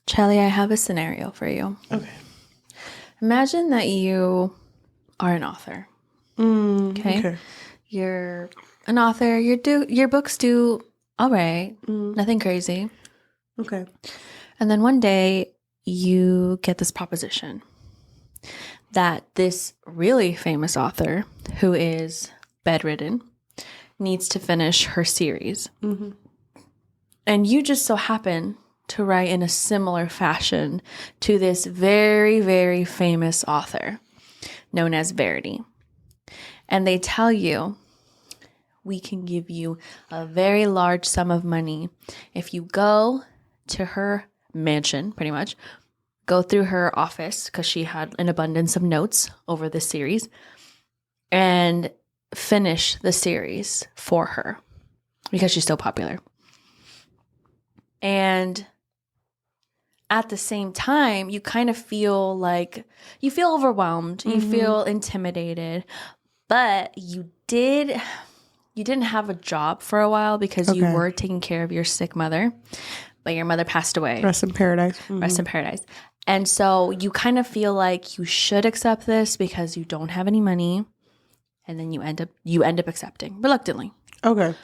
Cheli, I have a scenario for you. Okay. Imagine that you are an author. Okay. You're an author. Your books do all right. Nothing crazy. Okay. And then one day you get this proposition that this really famous author who is bedridden needs to finish her series. Mm-hmm. And you just so happen to write in a similar fashion to this very, very famous author known as Verity. And they tell you, we can give you a very large sum of money if you go to her mansion, pretty much, go through her office, because she had an abundance of notes over this series, and finish the series for her because she's so popular. And at the same time, you kind of feel like you feel overwhelmed, you feel intimidated, but you didn't have a job for a while because you were taking care of your sick mother, but your mother passed away. Rest in paradise. Rest in paradise. And so you kind of feel like you should accept this because you don't have any money, and then you end up accepting reluctantly. Okay.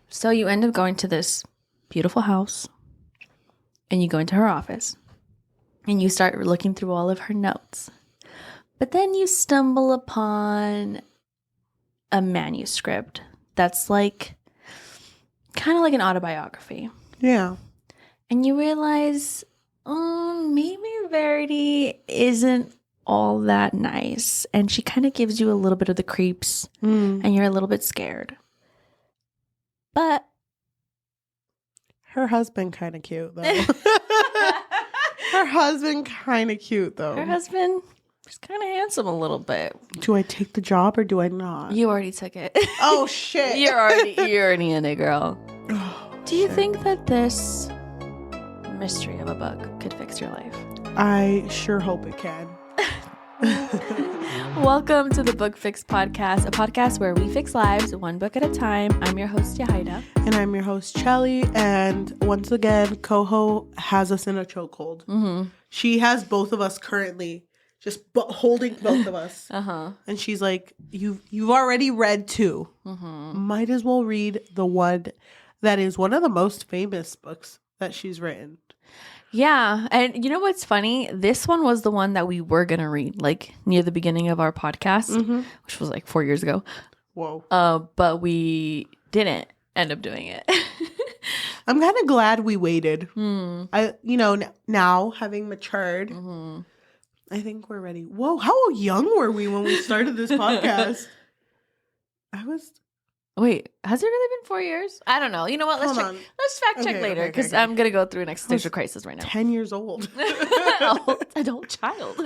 So you end up going to this beautiful house, and you go into her office, and you start looking through all of her notes. But then you stumble upon a manuscript that's like kind of like an autobiography. Yeah. And you realize, maybe Verity isn't all that nice. And she kind of gives you a little bit of the creeps, and you're a little bit scared. But her husband kind of cute, though. Her husband kind of cute, though. Her husband is kind of handsome a little bit. Do I take the job or do I not? You already took it. Oh, shit. You're already in it, girl. Do you think that this mystery of a book could fix your life? I sure hope it can. Welcome to the Book Fix Podcast, a podcast where we fix lives one book at a time. I'm your host, Yajaira. And I'm your host, Cheli. And once again, CoHo has us in a chokehold. Mm-hmm. She has both of us currently just holding both of us. Uh-huh. And she's like, you've already read two. Mm-hmm. Might as well read the one that is one of the most famous books that she's written. Yeah. And you know what's funny? This one was the one that we were going to read, like near the beginning of our podcast, which was like 4 years ago. Whoa. But we didn't end up doing it. I'm kind of glad we waited. Now having matured, I think we're ready. Whoa, how young were we when we started this podcast? Wait, has it really been 4 years? I don't know. You know what? Let's fact check later because I'm going to go through an existential crisis right now. 10 years old. Adult child.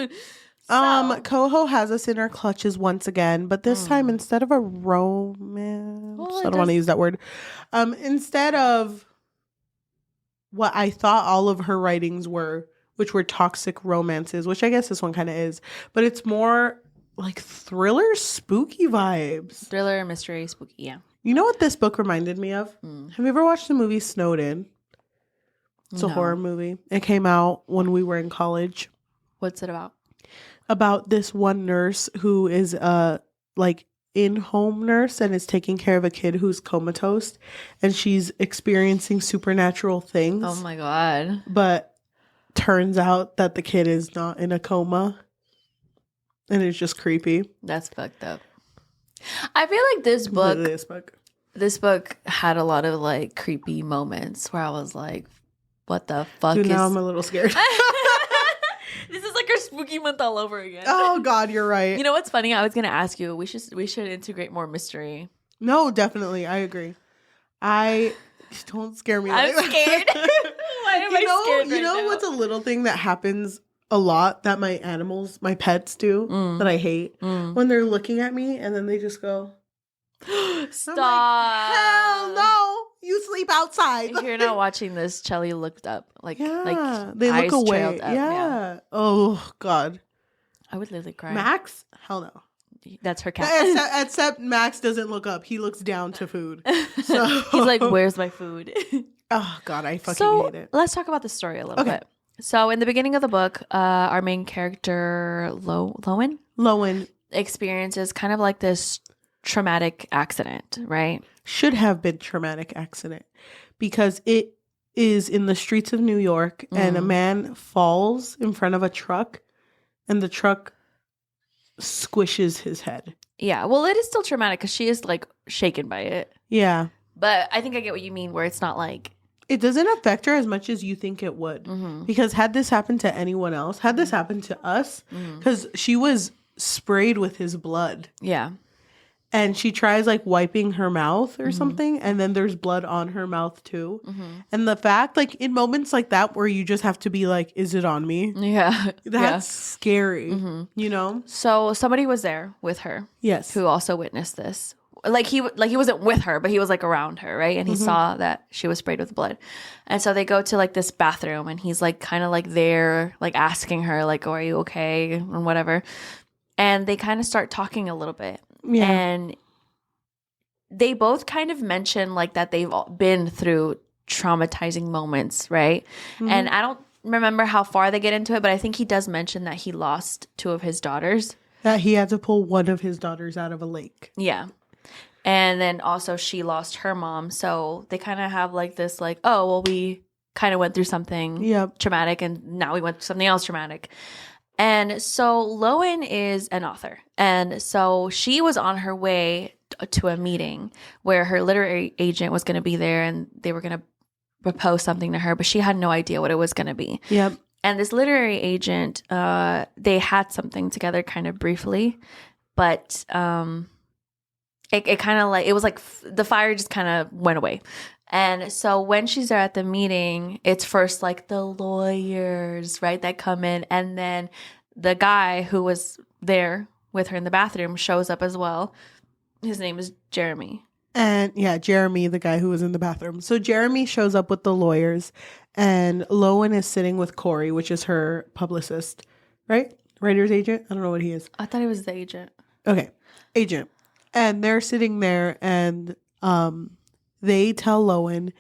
CoHo has us in our clutches once again, but this time instead of a romance, I don't want to use that word. Instead of what I thought all of her writings were, which were toxic romances, which I guess this one kind of is, but it's more like thriller, spooky vibes. Thriller, mystery, spooky, yeah. You know what this book reminded me of? Have you ever watched the movie Snowden? It's a horror movie. It came out when we were in college. What's it about? About this one nurse who is like in-home nurse and is taking care of a kid who's comatose, and she's experiencing supernatural things. Oh my God. But turns out that the kid is not in a coma. And it's just creepy. That's fucked up. I feel like this book had a lot of like creepy moments where I was like, what the fuck Dude, now I'm a little scared. This is like our spooky month all over again. Oh God, you're right. You know what's funny? I was gonna ask you, we should integrate more mystery. No, definitely. I agree. Don't scare me. I'm scared. Why am I scared right now? What's a little thing that happens a lot that my pets do that I hate? When they're looking at me and then they just go, stop. Like, hell no, you sleep outside. If you're not watching this, Cheli looked up. Like they eyes look away. trailed up. Yeah. Oh God. I would literally cry. Max? Hell no. That's her cat. Except Max doesn't look up. He looks down to food. So he's like, where's my food? Oh, God, I fucking hate it. Let's talk about the story a little bit. So in the beginning of the book, our main character, Lowen, experiences kind of like this traumatic accident, right? Should have been traumatic accident because it is in the streets of New York and a man falls in front of a truck and the truck squishes his head. Yeah. Well, it is still traumatic because she is like shaken by it. Yeah. But I think I get what you mean where it's not like. It doesn't affect her as much as you think it would. Because had this happened to anyone else, had this happened to us, because she was sprayed with his blood. Yeah. And she tries like wiping her mouth or something. And then there's blood on her mouth too. And the fact, like in moments like that where you just have to be like, is it on me? Yeah. That's scary, you know? So somebody was there with her. Yes. Who also witnessed this. Like he wasn't with her, but he was like around her, right? And he saw that she was sprayed with blood. And so they go to like this bathroom and he's like kind of like there, like asking her like, oh, are you okay? And whatever. And they kind of start talking a little bit. Yeah. And they both kind of mention like that they've all been through traumatizing moments, right? And I don't remember how far they get into it, but I think he does mention that he lost 2 of his daughters. That he had to pull one of his daughters out of a lake. Yeah. And then also she lost her mom. So they kind of have like this like, oh, well, we kind of went through something traumatic and now we went through something else traumatic. And so Lowen is an author. And so she was on her way to a meeting where her literary agent was going to be there and they were going to propose something to her, but she had no idea what it was going to be. Yep. And this literary agent, they had something together kind of briefly, but it kind of like, it was like the fire just kind of went away. And so when she's there at the meeting, it's first like the lawyers, right, that come in. And then the guy who was there with her in the bathroom shows up as well. His name is Jeremy. And yeah, Jeremy, the guy who was in the bathroom. So Jeremy shows up with the lawyers and Lowen is sitting with Corey, which is her publicist, right? Writer's agent? I don't know what he is. I thought he was the agent. Okay. Agent. And they're sitting there and they tell Lowen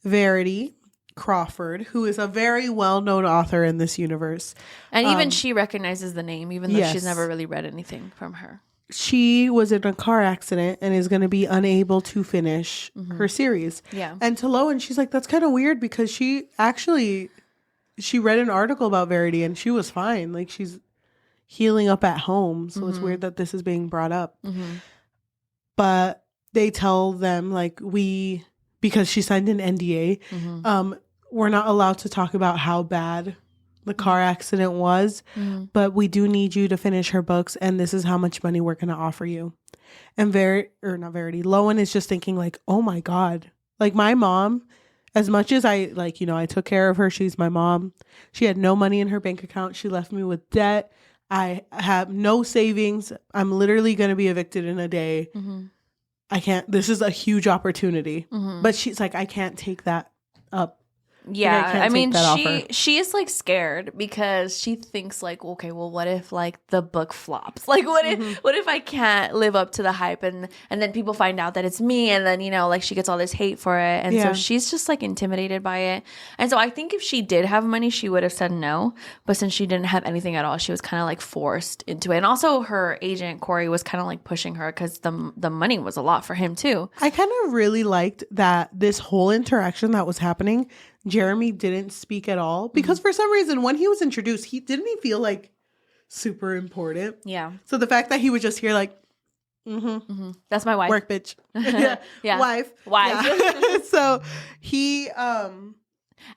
Verity Crawford, who is a very well-known author in this universe. And even she recognizes the name, even though she's never really read anything from her. She was in a car accident and is going to be unable to finish her series. Yeah. And to Lowen, she's like, that's kind of weird because she read an article about Verity and she was fine. Like she's healing up at home. So it's weird that this is being brought up. But they tell them like because she signed an NDA, we're not allowed to talk about how bad the car accident was, but we do need you to finish her books and this is how much money we're going to offer you. And Lowen is just thinking like, oh my God, like my mom, as much as I like, you know, I took care of her. She's my mom. She had no money in her bank account. She left me with debt. I have no savings. I'm literally going to be evicted in a day. I can't, this is a huge opportunity, but she's like, I can't take that up. Yeah, I mean, she is like scared because she thinks like, okay, well, what if like the book flops? Like, what if I can't live up to the hype and then people find out that it's me and then, you know, like she gets all this hate for it. And so she's just like intimidated by it. And so I think if she did have money, she would have said no. But since she didn't have anything at all, she was kind of like forced into it. And also her agent, Corey, was kind of like pushing her because the money was a lot for him too. I kind of really liked that this whole interaction that was happening, Jeremy didn't speak at all because for some reason when he was introduced, he feel like super important. Yeah. So the fact that he was just here like, that's my wife. Work bitch. Yeah. Wife. Yeah. So he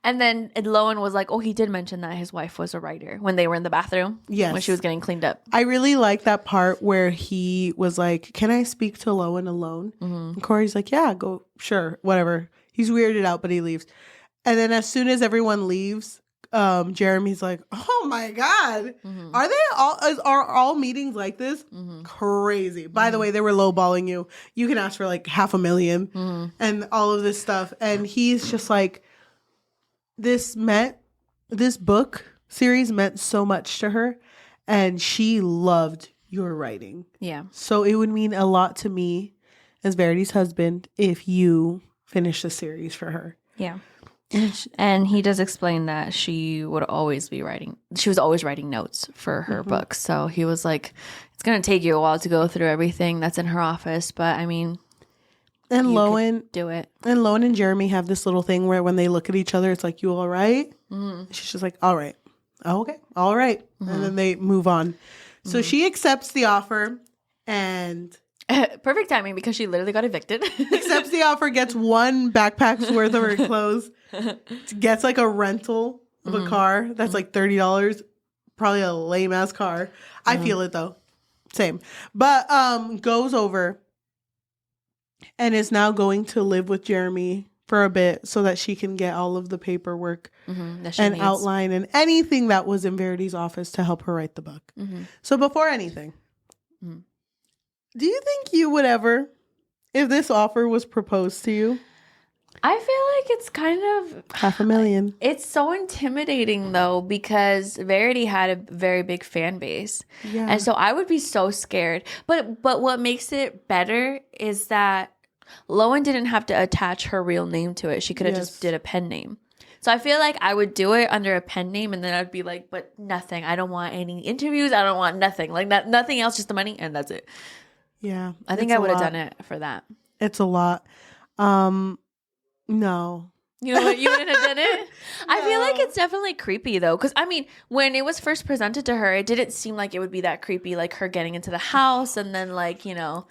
and then Lowen was like, oh, he did mention that his wife was a writer when they were in the bathroom. Yes. When she was getting cleaned up. I really like that part where he was like, can I speak to Lowen alone? And Corey's like, yeah, go, sure, whatever. He's weirded out, but he leaves. And then as soon as everyone leaves, Jeremy's like, oh my God, are all meetings like this? Crazy. By the way, they were lowballing you. You can ask for like $500,000 and all of this stuff. And he's just like, this book series meant so much to her and she loved your writing. Yeah. So it would mean a lot to me as Verity's husband if you finish the series for her. Yeah. And he does explain that she was always writing notes for her books. So he was like, it's going to take you a while to go through everything that's in her office. But I mean, and Lowen do it. And Lowen and Jeremy have this little thing where when they look at each other, it's like, you all right? She's just like, all right. Oh, okay. All right. And then they move on. So she accepts the offer and... Perfect timing because she literally got evicted. accepts the offer, gets one backpack's worth of her clothes, gets like a rental of a car that's like $30. Probably a lame ass car. I feel it though. Same. But goes over and is now going to live with Jeremy for a bit so that she can get all of the paperwork and outline and anything that was in Verity's office to help her write the book. So before anything, do you think you would ever, if this offer was proposed to you? I feel like it's kind of... $500,000. It's so intimidating, though, because Verity had a very big fan base. Yeah. And so I would be so scared. But what makes it better is that Lowen didn't have to attach her real name to it. She could have just did a pen name. So I feel like I would do it under a pen name, and then I'd be like, but nothing. I don't want any interviews. I don't want nothing. Like, nothing else, just the money, and that's it. Yeah. I think I would have done it for that. It's a lot. No. You know what? You wouldn't have done it? No. I feel like it's definitely creepy, though. Because, I mean, when it was first presented to her, it didn't seem like it would be that creepy. Like, her getting into the house and then, like, you know.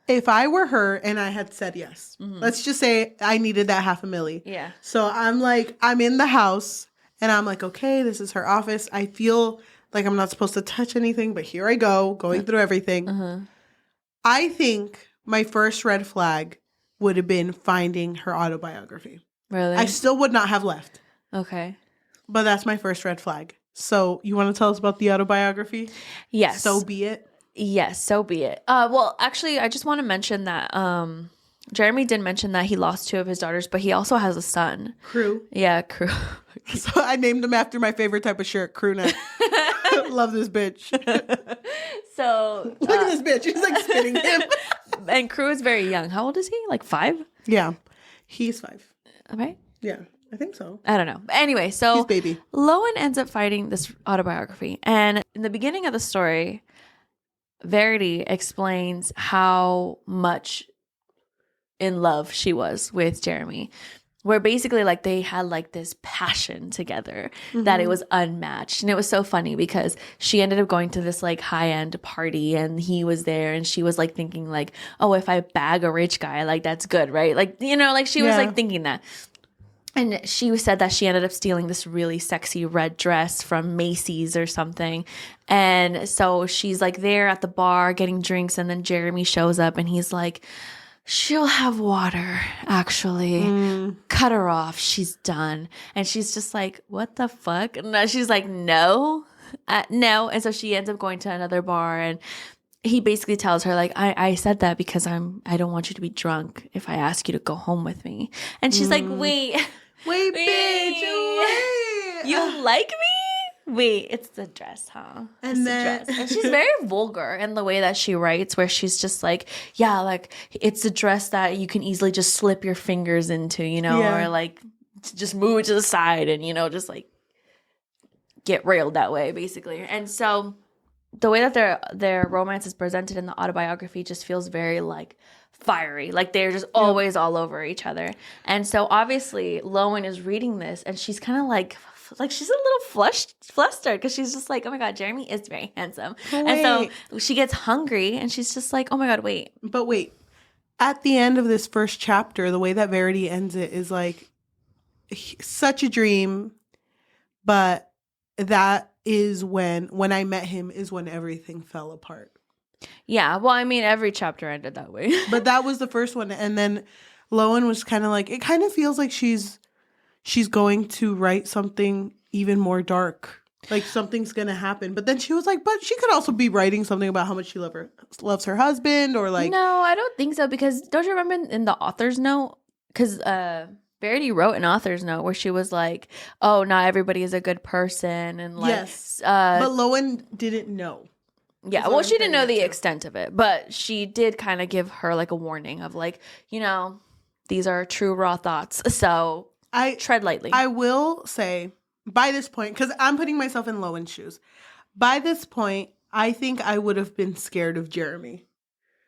If I were her and I had said yes, let's just say I needed that $500,000. Yeah. So I'm like, I'm in the house and I'm like, okay, this is her office. I feel like I'm not supposed to touch anything, but here I go, going through everything. I think my first red flag would have been finding her autobiography. Really? I still would not have left. Okay. But that's my first red flag. So you want to tell us about the autobiography? Yes. So be it. Yes, so be it. Well, actually, I just want to mention that Jeremy did mention that he lost 2 of his daughters, but he also has a son. Crew. Yeah, Crew. So I named him after my favorite type of shirt, crew neck. Love this bitch. So look at this bitch. She's like spitting him. And Crew is very young. How old is he? Like 5? Yeah, he's 5. Okay. Yeah, I think so. I don't know. But anyway, so he's baby. Lowen ends up fighting this autobiography, and in the beginning of the story, Verity explains how much in love she was with Jeremy. Where basically like they had like this passion together that it was unmatched. And it was so funny because she ended up going to this like high-end party and he was there and she was like thinking like, oh, if I bag a rich guy, like that's good, right? Like, you know, like she was like thinking that. And she said that she ended up stealing this really sexy red dress from Macy's or something. And so she's like there at the bar getting drinks and then Jeremy shows up and he's like, she'll have water, actually. Cut her off. She's done. And she's just like, what the fuck? And she's like, no. No. And so she ends up going to another bar and he basically tells her, like, I said that because I don't want you to be drunk if I ask you to go home with me. And she's like, wait, bitch. Wait. You like me? Wait, it's the dress, huh? And then, and she's very vulgar in the way that she writes, where she's just like, yeah, like it's a dress that you can easily just slip your fingers into, you know, or like just move it to the side and, you know, just like get railed that way, basically. And so the way that their romance is presented in the autobiography just feels very like fiery, like they're just always all over each other. And so obviously Lowen is reading this and she's kind of like she's a little flustered because she's just like, oh my god, Jeremy is very handsome. And so she gets hungry and she's just like, oh my god, wait. But wait, at the end of this first chapter, the way that Verity ends it is like such a dream, but that is when I met him is when everything fell apart. Yeah, well, I mean, every chapter ended that way. But that was the first one. And then Lowen was kind of like, it kind of feels like she's going to write something even more dark. Like something's going to happen. But then she was like, but she could also be writing something about how much she loves her husband or like. No, I don't think so. Because don't you remember in the author's note? Because Verity wrote an author's note where she was like, oh, not everybody is a good person. And like, yes. But Lowen didn't know. Yeah, well, she didn't know the extent of it. But she did kind of give her like a warning of like, you know, these are true raw thoughts. So tread lightly. I will say, by this point, because I'm putting myself in Lowen's shoes, by this point, I think I would have been scared of Jeremy.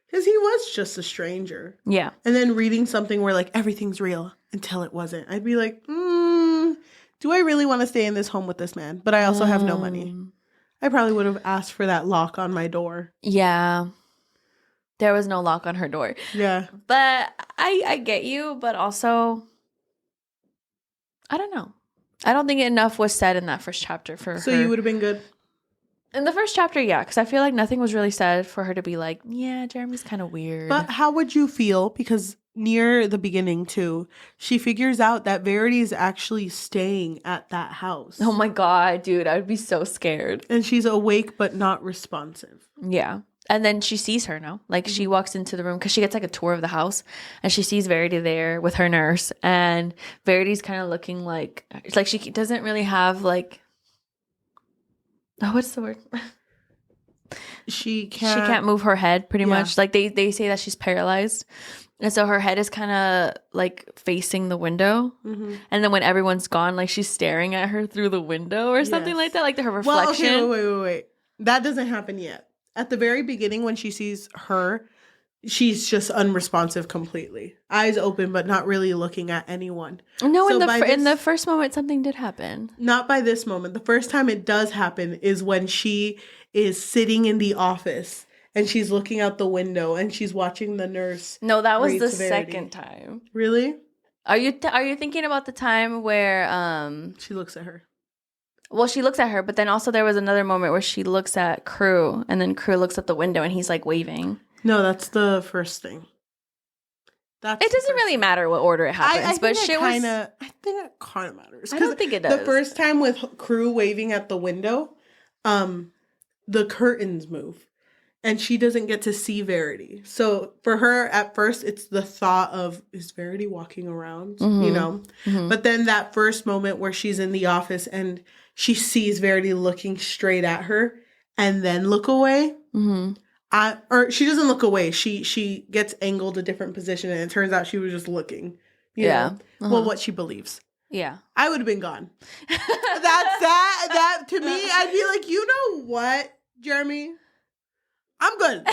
Because he was just a stranger. Yeah. And then reading something where, like, everything's real until it wasn't. I'd be like, do I really want to stay in this home with this man? But I also have no money. I probably would have asked for that lock on my door. Yeah. There was no lock on her door. Yeah. But I get you, but also, I don't know. I don't think enough was said in that first chapter for her. So you would have been good? In the first chapter, yeah, because I feel like nothing was really said for her to be like, yeah, Jeremy's kind of weird. But how would you feel? Because near the beginning, too, she figures out that Verity is actually staying at that house. Oh my God, dude, I would be so scared. And she's awake but not responsive. Yeah. And then she sees her now. Like, she walks into the room because she gets like a tour of the house and she sees Verity there with her nurse. And Verity's kind of looking like she doesn't really have like, oh, what's the word? She can't move her head pretty much. Like they say that she's paralyzed. And so her head is kind of like facing the window. Mm-hmm. And then when everyone's gone, like she's staring at her through the window or something like that. Like her reflection. Well, okay, wait. That doesn't happen yet. At the very beginning when she sees her, she's just unresponsive completely. Eyes open, but not really looking at anyone. No, so in the first moment, something did happen. Not by this moment. The first time it does happen is when she is sitting in the office and she's looking out the window and she's watching the nurse. No, that was the second time. Really? Are you thinking about the time where she looks at her? Well, she looks at her, but then also there was another moment where she looks at Crew, and then Crew looks at the window, and he's like waving. No, that's the first thing. It doesn't really matter what order it happens, but shit was. I think it kind of matters. I don't think it does. The first time with Crew waving at the window, the curtains move, and she doesn't get to see Verity. So for her, at first, it's the thought of, is Verity walking around? Mm-hmm. You know? Mm-hmm. But then that first moment where she's in the office and she sees Verity looking straight at her and then look away. Mm-hmm. Or she doesn't look away. She gets angled a different position and it turns out she was just looking. You know? Uh-huh. Well, what she believes. Yeah. I would have been gone. That to me, I'd be like, you know what, Jeremy? I'm good.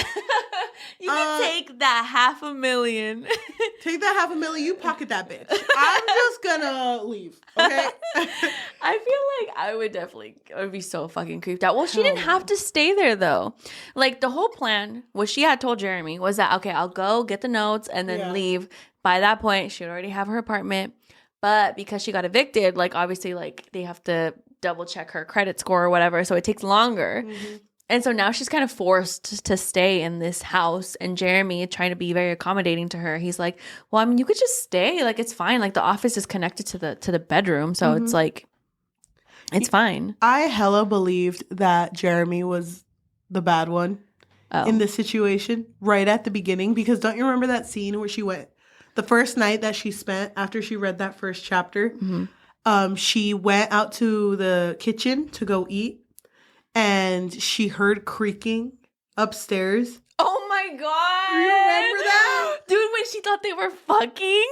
You can take that $500,000. Take that $500,000. You pocket that bitch. I'm just gonna leave. Okay. I feel like I would be so fucking creeped out. Well, she didn't have to stay there though. Like the whole plan, what she had told Jeremy was that, okay, I'll go get the notes and then leave. By that point, she would already have her apartment. But because she got evicted, like obviously, like they have to double check her credit score or whatever, so it takes longer. Mm-hmm. And so now she's kind of forced to stay in this house. And Jeremy, trying to be very accommodating to her, he's like, well, I mean, you could just stay. Like, it's fine. Like, the office is connected to the bedroom. So it's like, it's fine. I hella believed that Jeremy was the bad one in this situation right at the beginning. Because don't you remember that scene where she went, the first night that she spent after she read that first chapter, she went out to the kitchen to go eat. And she heard creaking upstairs. Oh my God. You remember that? Dude, when she thought they were fucking,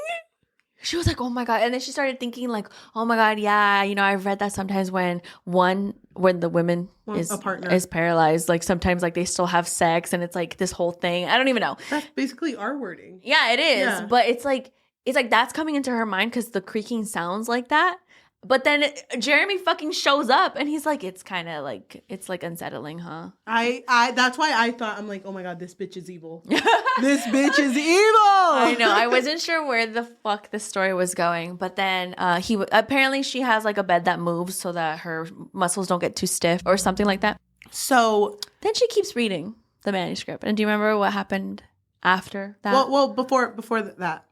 she was like, oh my God. And then she started thinking like, oh my God, yeah, you know, I've read that sometimes when the woman is paralyzed, like sometimes like they still have sex and it's like this whole thing. I don't even know. That's basically our wording. Yeah, it is. Yeah. But it's like that's coming into her mind because the creaking sounds like that. But then Jeremy fucking shows up and he's like, it's kind of like, it's like unsettling, huh? I that's why I thought, I'm like, oh my God, this bitch is evil. This bitch is evil. I know. I wasn't sure where the fuck this story was going. But then apparently she has like a bed that moves so that her muscles don't get too stiff or something like that. So then she keeps reading the manuscript. And do you remember what happened after that? Well, before that.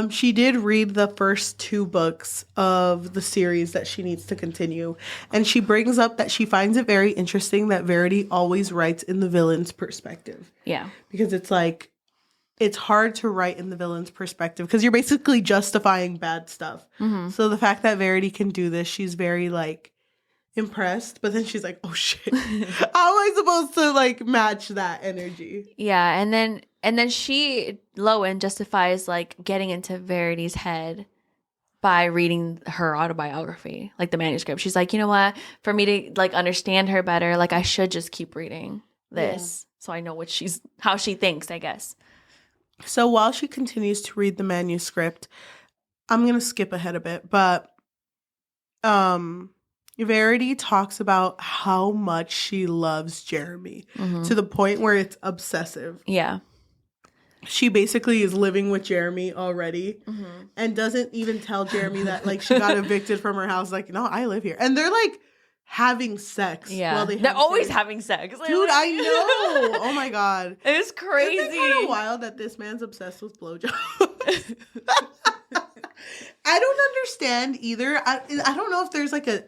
She did read the first 2 books of the series that she needs to continue. And she brings up that she finds it very interesting that Verity always writes in the villain's perspective. Yeah. Because it's like, it's hard to write in the villain's perspective because you're basically justifying bad stuff. Mm-hmm. So the fact that Verity can do this, she's very like impressed. But then she's like, oh shit. How am I supposed to like match that energy? Yeah. And then Lowen justifies like getting into Verity's head by reading her autobiography, like the manuscript. She's like, you know what? For me to like understand her better, like I should just keep reading this so I know how she thinks, I guess. So while she continues to read the manuscript, I'm going to skip ahead a bit, but Verity talks about how much she loves Jeremy to the point where it's obsessive. Yeah. She basically is living with Jeremy already and doesn't even tell Jeremy that like she got evicted from her house. Like, no, I live here. And they're like having sex. Yeah. While They're always having sex. Like, dude, I know. Oh my God. It's crazy. Isn't it kind of wild that this man's obsessed with blowjobs? I don't understand either. I don't know if there's like an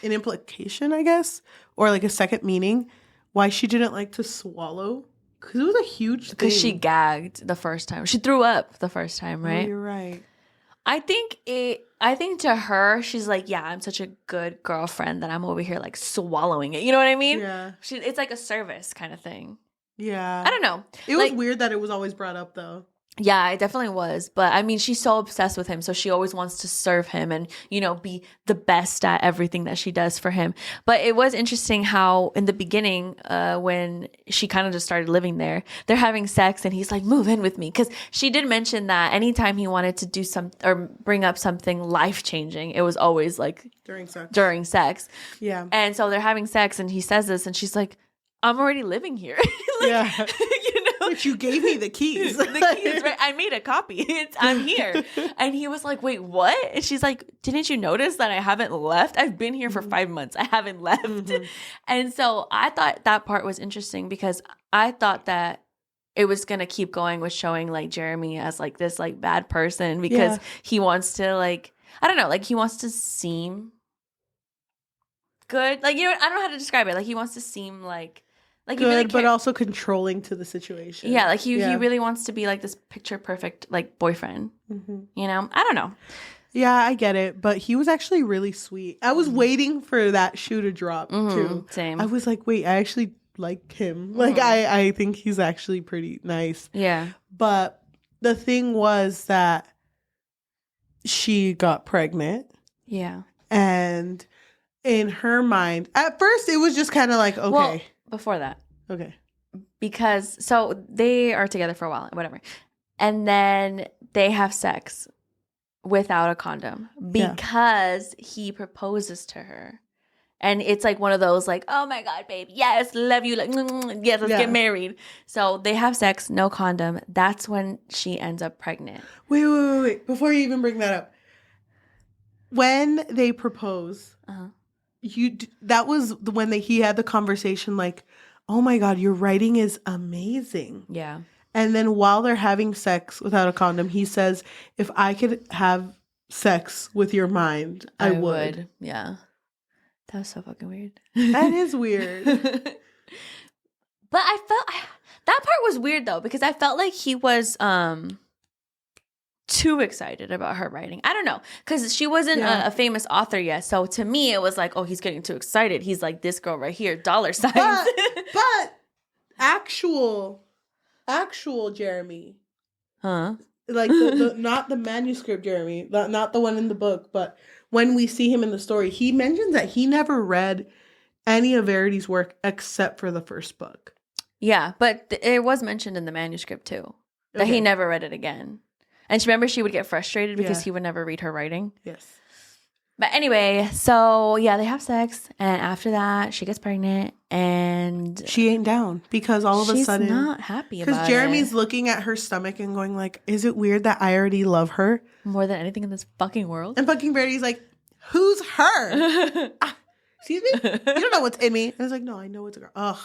implication, I guess, or like a second meaning why she didn't like to swallow. Because it was a huge thing. Because she gagged the first time. She threw up the first time, right? Oh, you're right. I think to her, she's like, yeah, I'm such a good girlfriend that I'm over here like swallowing it. You know what I mean? Yeah. It's like a service kind of thing. Yeah. I don't know. It was weird that it was always brought up though. Yeah, it definitely was. But I mean, she's so obsessed with him. So she always wants to serve him and, you know, be the best at everything that she does for him. But it was interesting how in the beginning, when she kind of just started living there, they're having sex and he's like, move in with me. Because she did mention that anytime he wanted to do or bring up something life changing, it was always like during sex. Yeah. And so they're having sex and he says this and she's like, I'm already living here. Yeah. You know? But you gave me the keys. The keys, right? I made a copy. I'm here. And he was like, wait, what? And she's like, didn't you notice that I haven't left? I've been here for 5 months. I haven't left. And so I thought that part was interesting because I thought that it was going to keep going with showing like Jeremy as like this like bad person because he wants to like, I don't know, like he wants to seem good. Like, you know, I don't know how to describe it. Like he wants to seem like good, really but also controlling to the situation. Yeah, like he really wants to be like this picture perfect like boyfriend. You know, I don't know. Yeah, I get it, but he was actually really sweet. I was waiting for that shoe to drop too. Same. I was like, wait, I actually like him. Like I think he's actually pretty nice. Yeah. But the thing was that she got pregnant. Yeah. And in her mind, at first it was just kind of like, okay. Well, before that. Okay. Because, so they are together for a while, whatever. And then they have sex without a condom because he proposes to her. And it's like one of those like, oh my God, babe, yes, love you. Like, yes, let's get married. So they have sex, no condom. That's when she ends up pregnant. Wait. Before you even bring that up. When they propose, that was when he had the conversation like, oh my God, your writing is amazing. Yeah. And then while they're having sex without a condom, he says, if I could have sex with your mind, I would. Yeah. That was so fucking weird. That is weird. But I felt that part was weird though, because I felt like he was too excited about her writing. I don't know, because she wasn't a famous author yet. So to me, it was like, oh, he's getting too excited. He's like, this girl right here, dollar signs. But actual Jeremy, like the not the manuscript Jeremy, not the one in the book, but when we see him in the story, he mentions that he never read any of Verity's work except for the first book. Yeah, but it was mentioned in the manuscript too that he never read it again. And remember, she would get frustrated because he would never read her writing. Yes. But anyway, so yeah, they have sex, and after that, she gets pregnant, and she ain't down because all of a sudden she's not happy about it. Because Jeremy's looking at her stomach and going like, "Is it weird that I already love her more than anything in this fucking world?" And fucking Verity's like, "Who's her? Excuse me? You don't know what's in me." And it's like, "No, I know it's a girl." Ugh.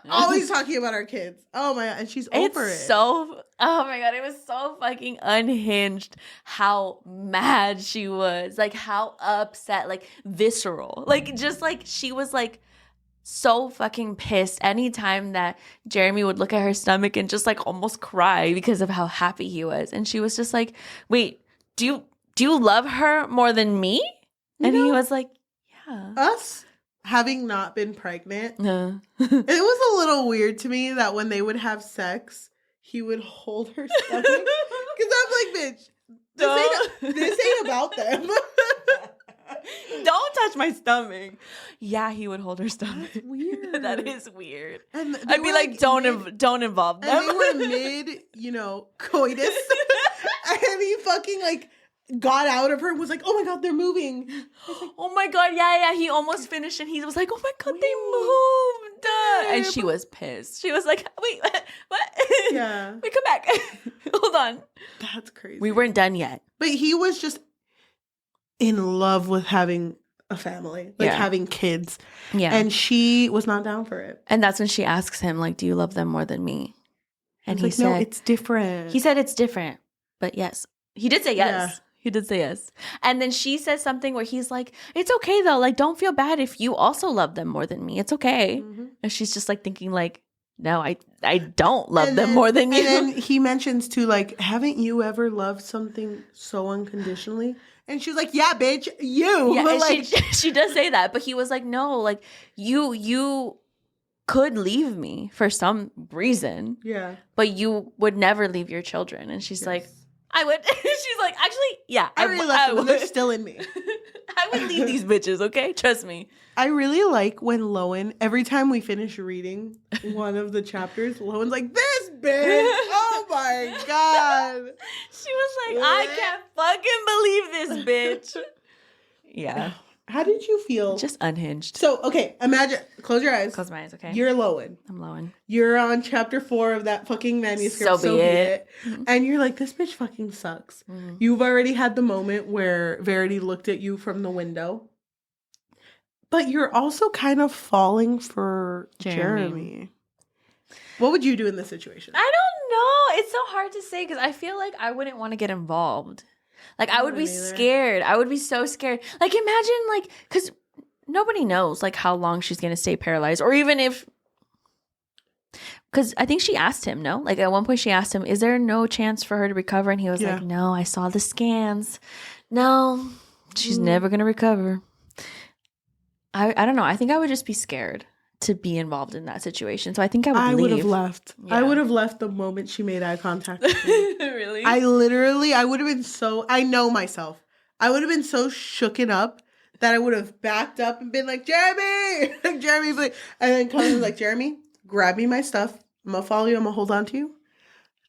Always talking about our kids. Oh my God. And she's over it. Oh my God. It was so fucking unhinged how mad she was. Like how upset, like visceral. Like just like she was like so fucking pissed anytime that Jeremy would look at her stomach and just like almost cry because of how happy he was. And she was just like, wait, do you love her more than me? And he was like, yeah. Us? Having not been pregnant, it was a little weird to me that when they would have sex, he would hold her stomach. Because I'm like, bitch, This ain't about them. Don't touch my stomach. Yeah, he would hold her stomach. That's weird. That is weird. And I'd be like, don't involve them. And they were mid, coitus. And he fucking like got out of her and was like, oh my God, they're moving. Like, oh my God, yeah. He almost finished and he was like, oh my God, they moved. And she was pissed. She was like, wait, what? Yeah. Wait, come back. Hold on. That's crazy. We weren't done yet. But he was just in love with having a family, like having kids. Yeah. And she was not down for it. And that's when she asks him, like, do you love them more than me? And he said, no, it's different. He said it's different, but yes. He did say yes. Yeah. He did say yes. And then she says something where he's like, it's okay though. Like, don't feel bad if you also love them more than me. It's okay. Mm-hmm. And she's just like thinking like, no, I don't love them more than you. And then he mentions too, like, haven't you ever loved something so unconditionally? And she was like, yeah, bitch, you. Yeah, like, she does say that. But he was like, no, like, you could leave me for some reason. Yeah. But you would never leave your children. And she's like, I would. She's like, actually, yeah. I really love them. They're still in me. I would leave these bitches, okay? Trust me. I really like when Lowen, every time we finish reading one of the chapters, Lowen's like, this bitch. Oh my God. She was like, I can't fucking believe this bitch. Yeah. How did you feel? Just unhinged. So, okay, imagine, close your eyes. Close my eyes, okay? You're Lowen. I'm Lowen. You're on chapter 4 of that fucking manuscript. So be it. Mm-hmm. And you're like, this bitch fucking sucks. Mm-hmm. You've already had the moment where Verity looked at you from the window. But you're also kind of falling for Jeremy. What would you do in this situation? I don't know. It's so hard to say because I feel like I wouldn't want to get involved. Like, I would be scared. I would be so scared. Like, imagine, like, because nobody knows, like, how long she's going to stay paralyzed. Or even if, because I think she asked him, no? Like, at one point she asked him, is there no chance for her to recover? And he was like, no, I saw the scans. No, she's never going to recover. I don't know. I think I would just be scared to be involved in that situation. So I think I would leave. I would have left. Yeah. I would have left the moment she made eye contact with me. Really? I would have been so, I know myself. I would have been so shooken up that I would have backed up and been like, Jeremy! Like, Jeremy's like, and then Colleen was like, Jeremy, grab me my stuff. I'm going to follow you. I'm going to hold on to you.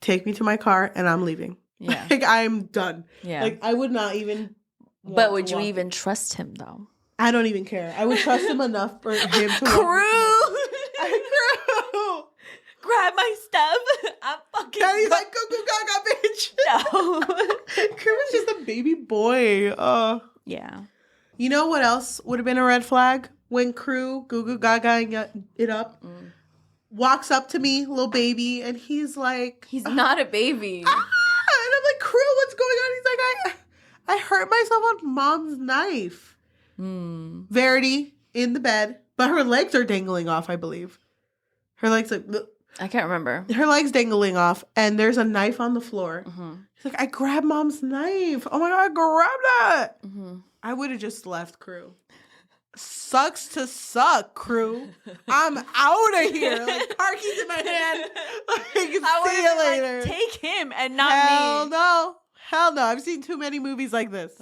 Take me to my car and I'm leaving. Yeah. Like, I'm done. Yeah. Like, I would not even. But would you even trust him though? I don't even care. I would trust him enough for him to Crew! Crew! Grab my stuff. I'm fucking. And he's like, go, gaga, bitch. No. Crew was just a baby boy. Yeah. You know what else would have been a red flag? When Crew, goo goo gaga it up, walks up to me, little baby, and he's like... He's not a baby. And I'm like, Crew, what's going on? He's like, I hurt myself on mom's knife. Verity in the bed, but her legs are dangling off, I believe. Her legs like... I can't remember. Her legs dangling off, and there's a knife on the floor. Mm-hmm. She's like, I grabbed mom's knife. Oh my God, I grabbed that. Mm-hmm. I would have just left, Crew. Sucks to suck, Crew. I'm out of here. Like, car keys in my hand. Like, see you later. Like, take him and not Hell me. no. Hell no. I've seen too many movies like this.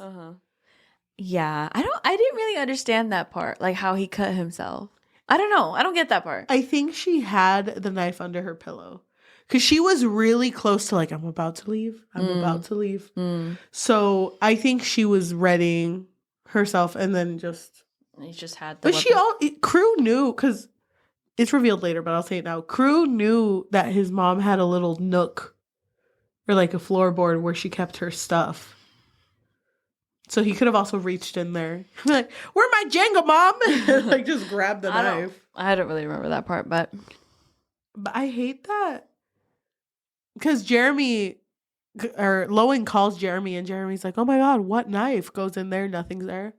Yeah. I didn't really understand that part. Like how he cut himself. I don't know. I don't get that part. I think she had the knife under her pillow. Because she was really close to like, I'm about to leave. I'm about to leave. So I think she was readying herself and then just... He just had the But Crew knew, because it's revealed later, but I'll say it now. Crew knew that his mom had a little nook or like a floorboard where she kept her stuff. So he could have also reached in there. Like, where my Jenga, Mom? Like, just grab the knife. I don't really remember that part, but I hate that. Because Lowen calls Jeremy, and Jeremy's like, oh my God, what knife? Goes in there, nothing's there.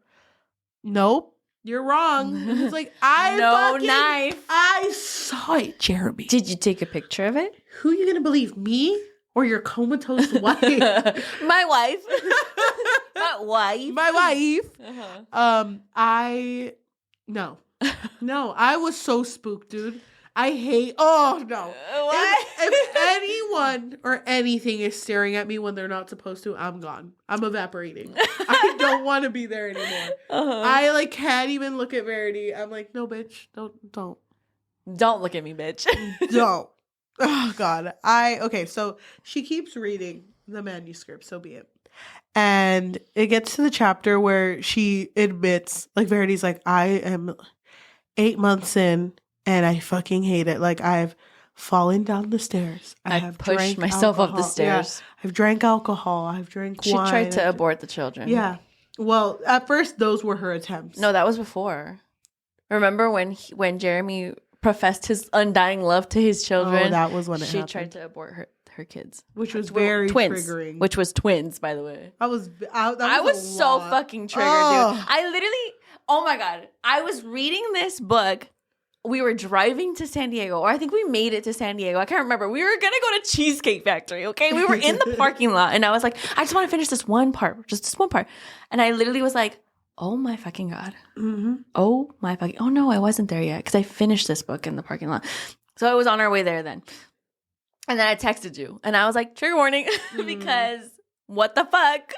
Nope, you're wrong. He's like, knife. I saw it, Jeremy. Did you take a picture of it? Who are you going to believe, me or your comatose wife? My wife. My wife. No, I was so spooked, dude. I hate. Oh no! What? If anyone or anything is staring at me when they're not supposed to, I'm gone. I'm evaporating. I don't want to be there anymore. I like can't even look at Verity. I'm like, no, bitch, Don't look at me, bitch. don't. Oh God. Okay. So she keeps reading the manuscript. So be it. And it gets to the chapter where she admits, like, Verity's like, I am 8 months in and I fucking hate it. Like, I've fallen down the stairs. I have pushed myself up the stairs. Yeah, I've drank alcohol. I've drank wine. She tried to abort the children. Yeah. Well, at first, those were her attempts. No, that was before. Remember when Jeremy professed his undying love to his children? Oh, that was when it happened. She tried to abort her kids. Which was very twins, triggering. Which was twins, by the way. I was so fucking triggered, dude. I literally, oh my God. I was reading this book. We were driving to San Diego, or I think we made it to San Diego. I can't remember. We were going to go to Cheesecake Factory, okay? We were in the parking lot, and I was like, I just want to finish this one part, just this one part. And I literally was like, oh my fucking God. Mm-hmm. Oh my fucking, oh no, I wasn't there yet, because I finished this book in the parking lot. So I was on our way there then. And then I texted you, and I was like, trigger warning, because what the fuck?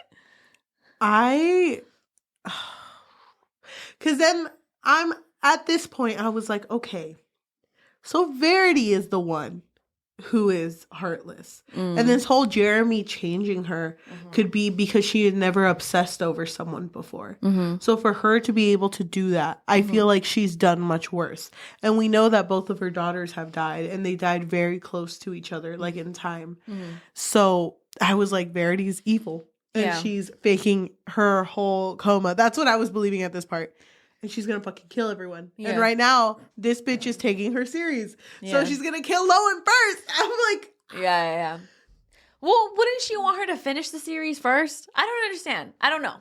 Because then I'm, at this point, I was like, okay, so Verity is the one who is heartless. And this whole Jeremy changing her could be because she had never obsessed over someone before. So for her to be able to do that, I feel like she's done much worse. And we know that both of her daughters have died, and they died very close to each other, like in time. So I was like, Verity's evil. And she's faking her whole coma. That's what I was believing at this part. And she's going to fucking kill everyone. Yeah. And right now, this bitch is taking her serious. Yeah. So she's going to kill Lowen first. I'm like... Yeah. Well, wouldn't she want her to finish the series first? I don't understand. I don't know.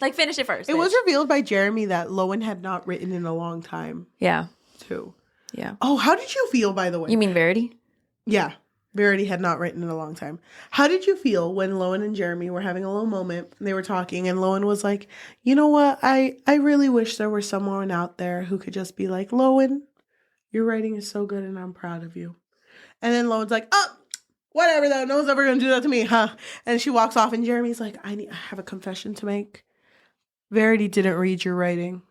Like, finish it first. It was revealed by Jeremy that Lowen had not written in a long time. Yeah. Too. Yeah. Oh, how did you feel, by the way? You mean Verity? Yeah. Verity had not written in a long time. How did you feel when Lowen and Jeremy were having a little moment and they were talking and Lowen was like, you know what? I really wish there was someone out there who could just be like, Lowen, your writing is so good and I'm proud of you. And then Lowen's like, oh, whatever though. No one's ever going to do that to me, huh? And she walks off and Jeremy's like, I have a confession to make. Verity didn't read your writing.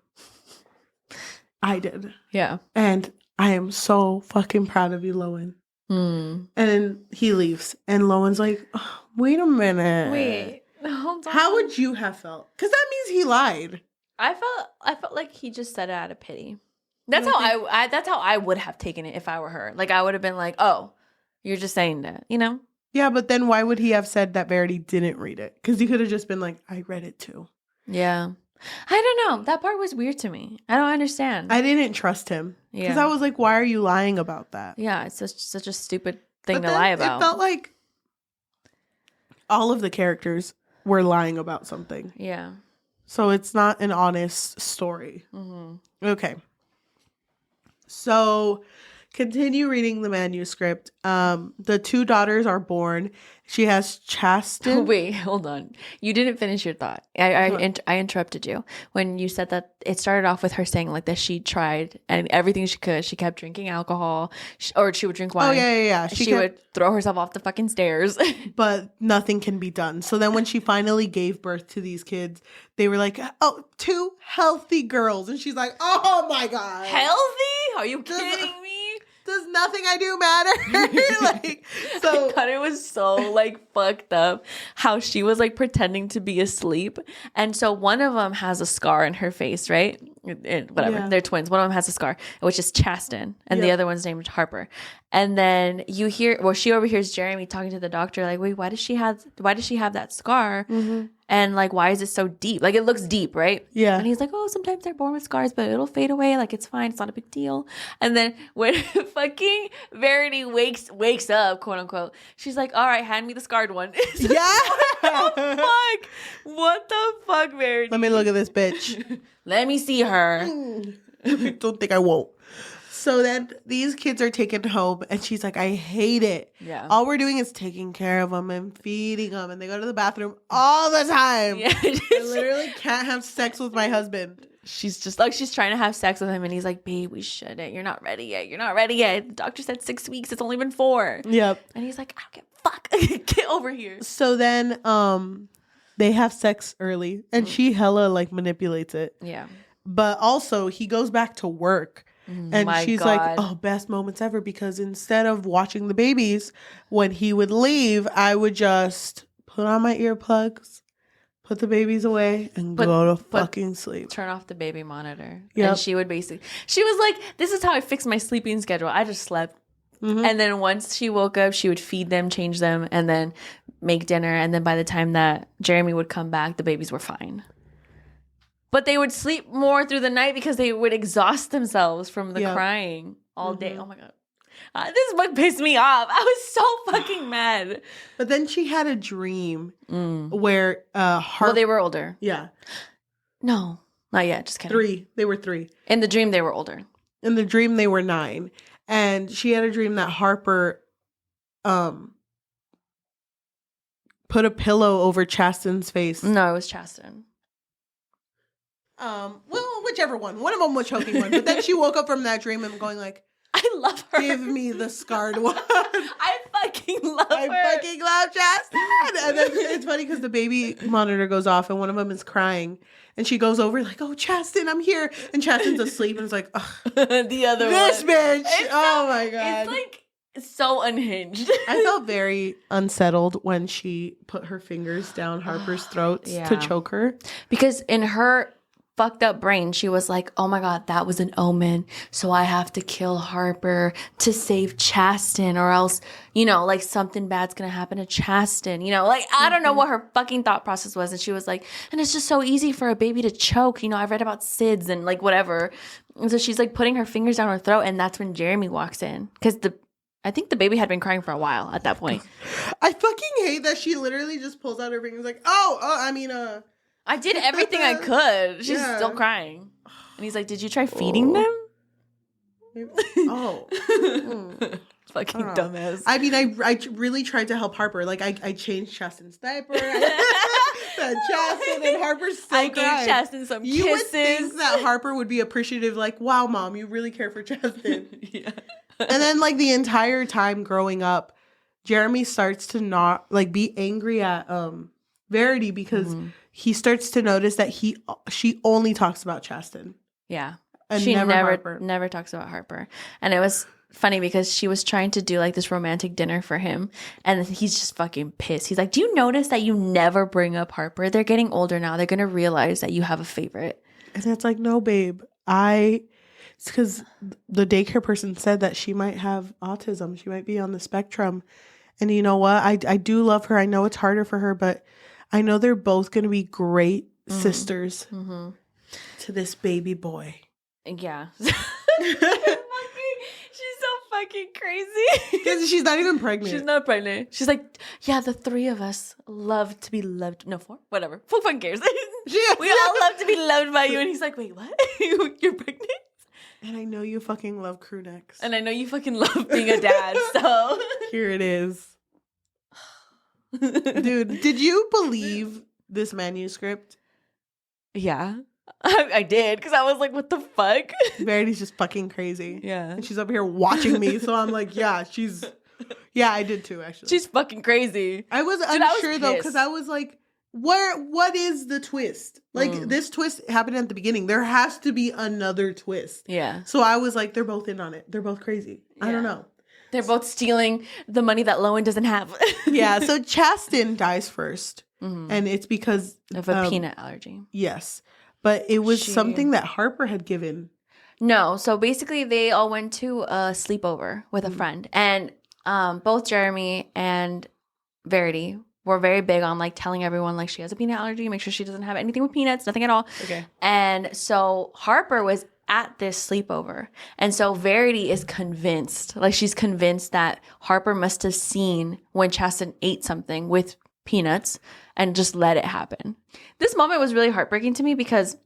I did. Yeah. And I am so fucking proud of you, Lowen. And then he leaves, and Lowen's like, oh, "Wait a minute, wait, hold on. How would you have felt? Because that means he lied." I felt like he just said it out of pity. That's that's how I would have taken it if I were her. Like I would have been like, "Oh, you're just saying that," you know? Yeah, but then why would he have said that Verity didn't read it? Because he could have just been like, "I read it too." Yeah. I don't know. That part was weird to me. I don't understand. I didn't trust him. Because I was like, why are you lying about that? Yeah, it's such a stupid thing to lie about. It felt like all of the characters were lying about something. Yeah. So it's not an honest story. Okay. So continue reading the manuscript. The two daughters are born. She has Chasten. Wait, hold on. You didn't finish your thought. I interrupted you when you said that it started off with her saying like that she tried and everything she could. She kept drinking alcohol, or she would drink wine. Oh yeah. She would throw herself off the fucking stairs. But nothing can be done. So then when she finally gave birth to these kids, they were like, oh, two healthy girls. And she's like, oh my God. Healthy? Are you kidding me? Does nothing I do matter? Like, so I thought it was so like fucked up how she was like pretending to be asleep, and so one of them has a scar in her face, right? Whatever, they're twins. One of them has a scar, which is Chasten, and the other one's named Harper. And then you hear, she overhears Jeremy talking to the doctor, like, wait, why does she have that scar? And like, why is it so deep? Like, it looks deep, right? Yeah. And he's like, oh, sometimes they're born with scars, but it'll fade away. Like, it's fine. It's not a big deal. And then when fucking Verity wakes up, quote unquote, she's like, all right, hand me the scarred one. Yeah. What the fuck, Verity? Let me look at this bitch. Let me see her. Don't think I won't. So then these kids are taken home and she's like, I hate it. Yeah. All we're doing is taking care of them and feeding them. And they go to the bathroom all the time. Yeah. I literally can't have sex with my husband. she's just like, she's trying to have sex with him, and he's like, babe, we shouldn't. You're not ready yet. You're not ready yet. The doctor said 6 weeks. It's only been 4. Yep. And he's like, I don't give a fuck. Get over here. So then they have sex early, and she hella like manipulates it. Yeah. But also he goes back to work. And she's like, oh, best moments ever, because instead of watching the babies, when he would leave, I would just put on my earplugs, put the babies away, and go to fucking sleep. Turn off the baby monitor. Yep. And she would she was like, this is how I fixed my sleeping schedule. I just slept. Mm-hmm. And then once she woke up, she would feed them, change them, and then make dinner. And then by the time that Jeremy would come back, the babies were fine. But they would sleep more through the night because they would exhaust themselves from the crying all day. Oh my God. This book pissed me off. I was so fucking mad. But then she had a dream where well, they were older. Yeah. No, not yet. Just kidding. 3. They were 3. In the dream, they were older. In the dream, they were 9. And she had a dream that Harper put a pillow over Chasten's face. No, it was Chasten. Well, whichever one. One of them was choking one. But then she woke up from that dream and going like, I love her. Give me the scarred one. I fucking love her. I fucking love Chasten. And then it's funny because the baby monitor goes off and one of them is crying. And she goes over like, oh, Chasten, I'm here. And Chasten's asleep and it's like, ugh. The other this one. bitch. It's My God. It's like so unhinged. I felt very unsettled when she put her fingers down Harper's throats to choke her. Because in her fucked up brain, she was like, oh my God, that was an omen, so I have to kill Harper to save Chasten, or else, like something bad's gonna happen to Chasten, like I don't know what her fucking thought process was. And she was like, and it's just so easy for a baby to choke, I've read about SIDS and like whatever. And so she's like putting her fingers down her throat, and that's when Jeremy walks in, because I think the baby had been crying for a while at that point. I fucking hate that she literally just pulls out her fingers like, I did everything I could. She's still crying. And he's like, did you try feeding them? Fucking dumbass. I mean, I really tried to help Harper. Like, I changed Chasten's diaper. Chasten and Harper's still I gave Chasten some kisses. You would think that Harper would be appreciative, like, wow, Mom, you really care for Chasten. Yeah. And then, like, the entire time growing up, Jeremy starts to not, like, be angry at Verity because he starts to notice that she only talks about Chasten. Yeah. And she Harper. never talks about Harper. And it was funny because she was trying to do like this romantic dinner for him, and he's just fucking pissed. He's like, do you notice that you never bring up Harper? They're getting older now. They're going to realize that you have a favorite. And it's like, no, babe. It's because the daycare person said that she might have autism. She might be on the spectrum. And you know what? I do love her. I know it's harder for her, but I know they're both going to be great sisters to this baby boy. Yeah. She's so fucking crazy. Because she's not even pregnant. She's not pregnant. She's like, yeah, the 3 of us love to be loved. No, 4? Whatever. Who fucking cares? We all love to be loved by you. And he's like, wait, what? You're pregnant? And I know you fucking love crew necks. And I know you fucking love being a dad, so. Here it is. Dude, did you believe this manuscript? Yeah. I did, because I was like, what the fuck? Verity's just fucking crazy. Yeah. And she's up here watching me, so I'm like, yeah, I did too, actually. She's fucking crazy. I was unsure, though, because I was like, what is the twist? Like, this twist happened at the beginning. There has to be another twist. Yeah. So I was like, they're both in on it. They're both crazy. Yeah. I don't know. They're both stealing the money that Lowen doesn't have. Yeah, so Chasten dies first. And it's because of a peanut allergy. Yes. But it was something that Harper had given. No. So basically they all went to a sleepover with a friend. And both Jeremy and Verity were very big on like telling everyone like she has a peanut allergy. Make sure she doesn't have anything with peanuts, nothing at all. Okay. And so Harper was at this sleepover. And so Verity is convinced, like she's convinced that Harper must have seen when Chasten ate something with peanuts and just let it happen. This moment was really heartbreaking to me because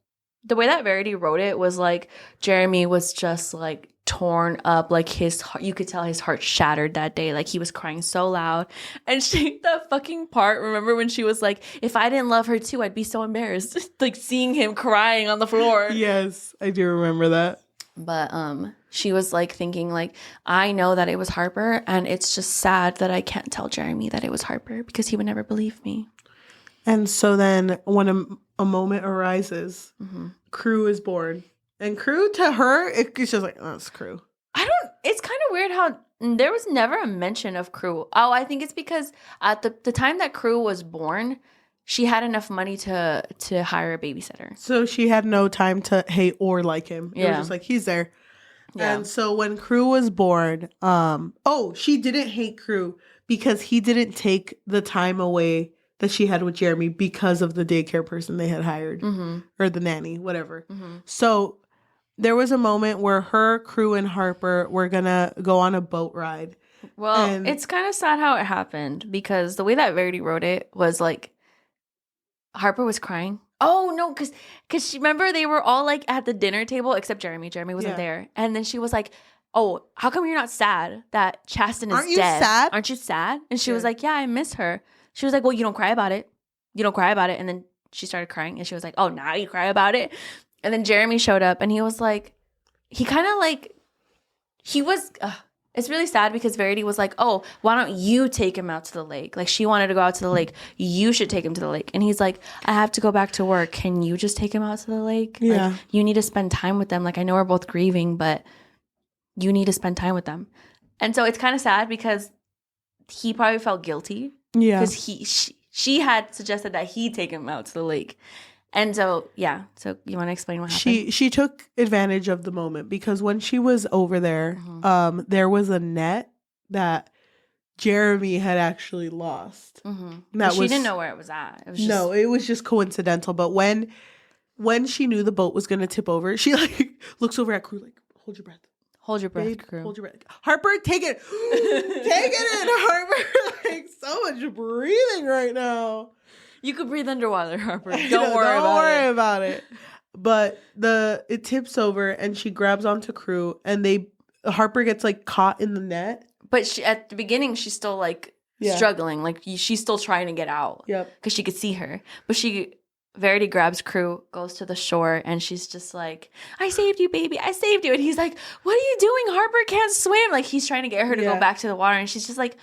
the way that Verity wrote it was like Jeremy was just like torn up. Like his heart, you could tell his heart shattered that day. Like he was crying so loud. And that fucking part, remember when she was like, if I didn't love her too, I'd be so embarrassed. Like seeing him crying on the floor. Yes, I do remember that. But she was like thinking like, I know that it was Harper, and it's just sad that I can't tell Jeremy that it was Harper because he would never believe me. And so then when a moment arises, Crew is born. And Crew, to her, it's just like, oh, it's Crew. It's kind of weird how there was never a mention of Crew. Oh, I think it's because at the time that Crew was born, she had enough money to hire a babysitter. So she had no time to hate or like him. It was just like, he's there. Yeah. And so when Crew was born, she didn't hate Crew because he didn't take the time away that she had with Jeremy because of the daycare person they had hired or the nanny, whatever. So there was a moment where her, Crew, and Harper were going to go on a boat ride. Well, it's kind of sad how it happened because the way that Verity wrote it was like Harper was crying. Oh, no, because she remember they were all like at the dinner table except Jeremy. Jeremy wasn't there. And then she was like, oh, how come you're not sad that Chasten is dead? Aren't you sad? Aren't you sad? And she was like, yeah, I miss her. She was like, well, you don't cry about it. You don't cry about it. And then she started crying and she was like, oh, now you cry about it. And then Jeremy showed up and he was like, he kind of like, he was, it's really sad because Verity was like, oh, why don't you take him out to the lake? Like she wanted to go out to the lake. You should take him to the lake. And he's like, I have to go back to work. Can you just take him out to the lake? Yeah. Like, you need to spend time with them. Like I know we're both grieving, but you need to spend time with them. And so it's kind of sad because he probably felt guilty. Yeah. Because she had suggested that he take him out to the lake. And so, yeah. So you want to explain what happened? She took advantage of the moment because when she was over there, there was a net that Jeremy had actually lost. She didn't know where it was at. It was just coincidental. But when she knew the boat was going to tip over, she like looks over at Crew like, hold your breath. Hold your breath, Babe, Crew. Hold your breath. Harper, take it. Take it in, Harper. Like, so much breathing right now. You could breathe underwater, Harper. Don't worry about it. But it tips over and she grabs onto Crew and Harper gets like caught in the net. But at the beginning, she's still like struggling. Like she's still trying to get out. Yep. Because she could see her. But Verity grabs Crew, goes to the shore, and she's just like, I saved you, baby. I saved you. And he's like, what are you doing? Harper can't swim. Like, he's trying to get her to go back to the water. And she's just like,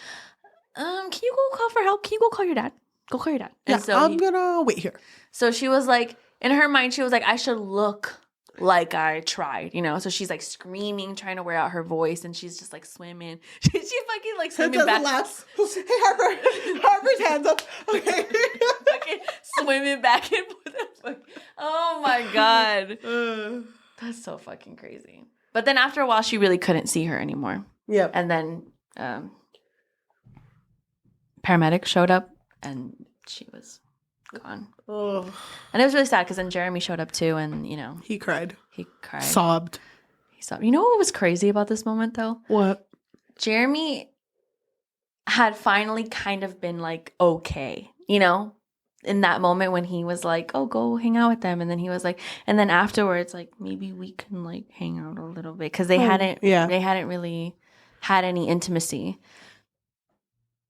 can you go call for help? Can you go call your dad? Go call your dad. And so I'm going to wait here. So she was like, in her mind, she was like, I should look like I tried, you know? So she's like screaming, trying to wear out her voice, and she's just like swimming. She fucking like swimming back. Hey, Harper's hands up. Okay. Fucking swimming back and forth. Oh my God. That's so fucking crazy. But then after a while, she really couldn't see her anymore. Yep. And then paramedics showed up and she was gone. Oh. And it was really sad because then Jeremy showed up too, and you know he cried. Sobbed. You know what was crazy about this moment though? What? Jeremy had finally kind of been like okay, you know, in that moment when he was like, oh, go hang out with them, and then he was like, and then afterwards like maybe we can like hang out a little bit because they hadn't really had any intimacy.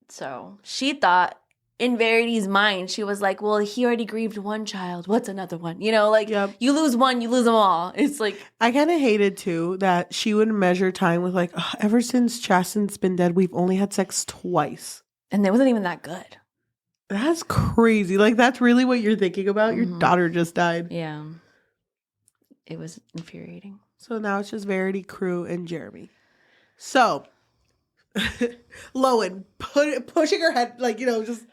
So she thought, in Verity's mind, she was like, well, he already grieved one child. What's another one? You know, like, You lose one, you lose them all. It's like... I kind of hated, too, that she would measure time with, like, ever since Chasten's been dead, we've only had sex twice. And it wasn't even that good. That's crazy. Like, that's really what you're thinking about? Your daughter just died. Yeah. It was infuriating. So now it's just Verity, Crew, and Jeremy. So, Lowen, pushing her head, like, you know, just...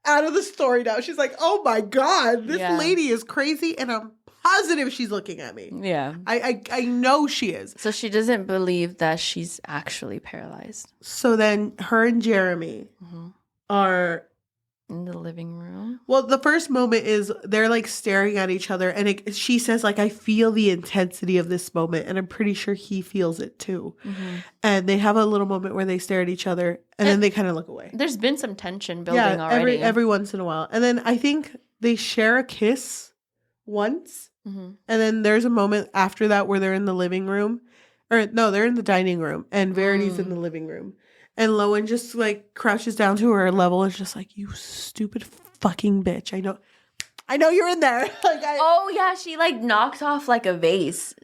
out of the story now. She's like, oh my God, this lady is crazy, and I'm positive she's looking at me. Yeah. I know she is. So she doesn't believe that she's actually paralyzed. So then her and Jeremy are... in the living room. Well, the first moment is they're like staring at each other, and she says like, I feel the intensity of this moment, and I'm pretty sure he feels it too. And they have a little moment where they stare at each other, and then they kind of look away. There's been some tension building already. Every once in a while. And then I think they share a kiss once, and then there's a moment after that where they're in the living room, Or no, they're in the dining room and Verity's in the living room. And Lowen just like crouches down to her level and is just like, you stupid fucking bitch. I know you're in there. Oh yeah, she like knocks off like a vase,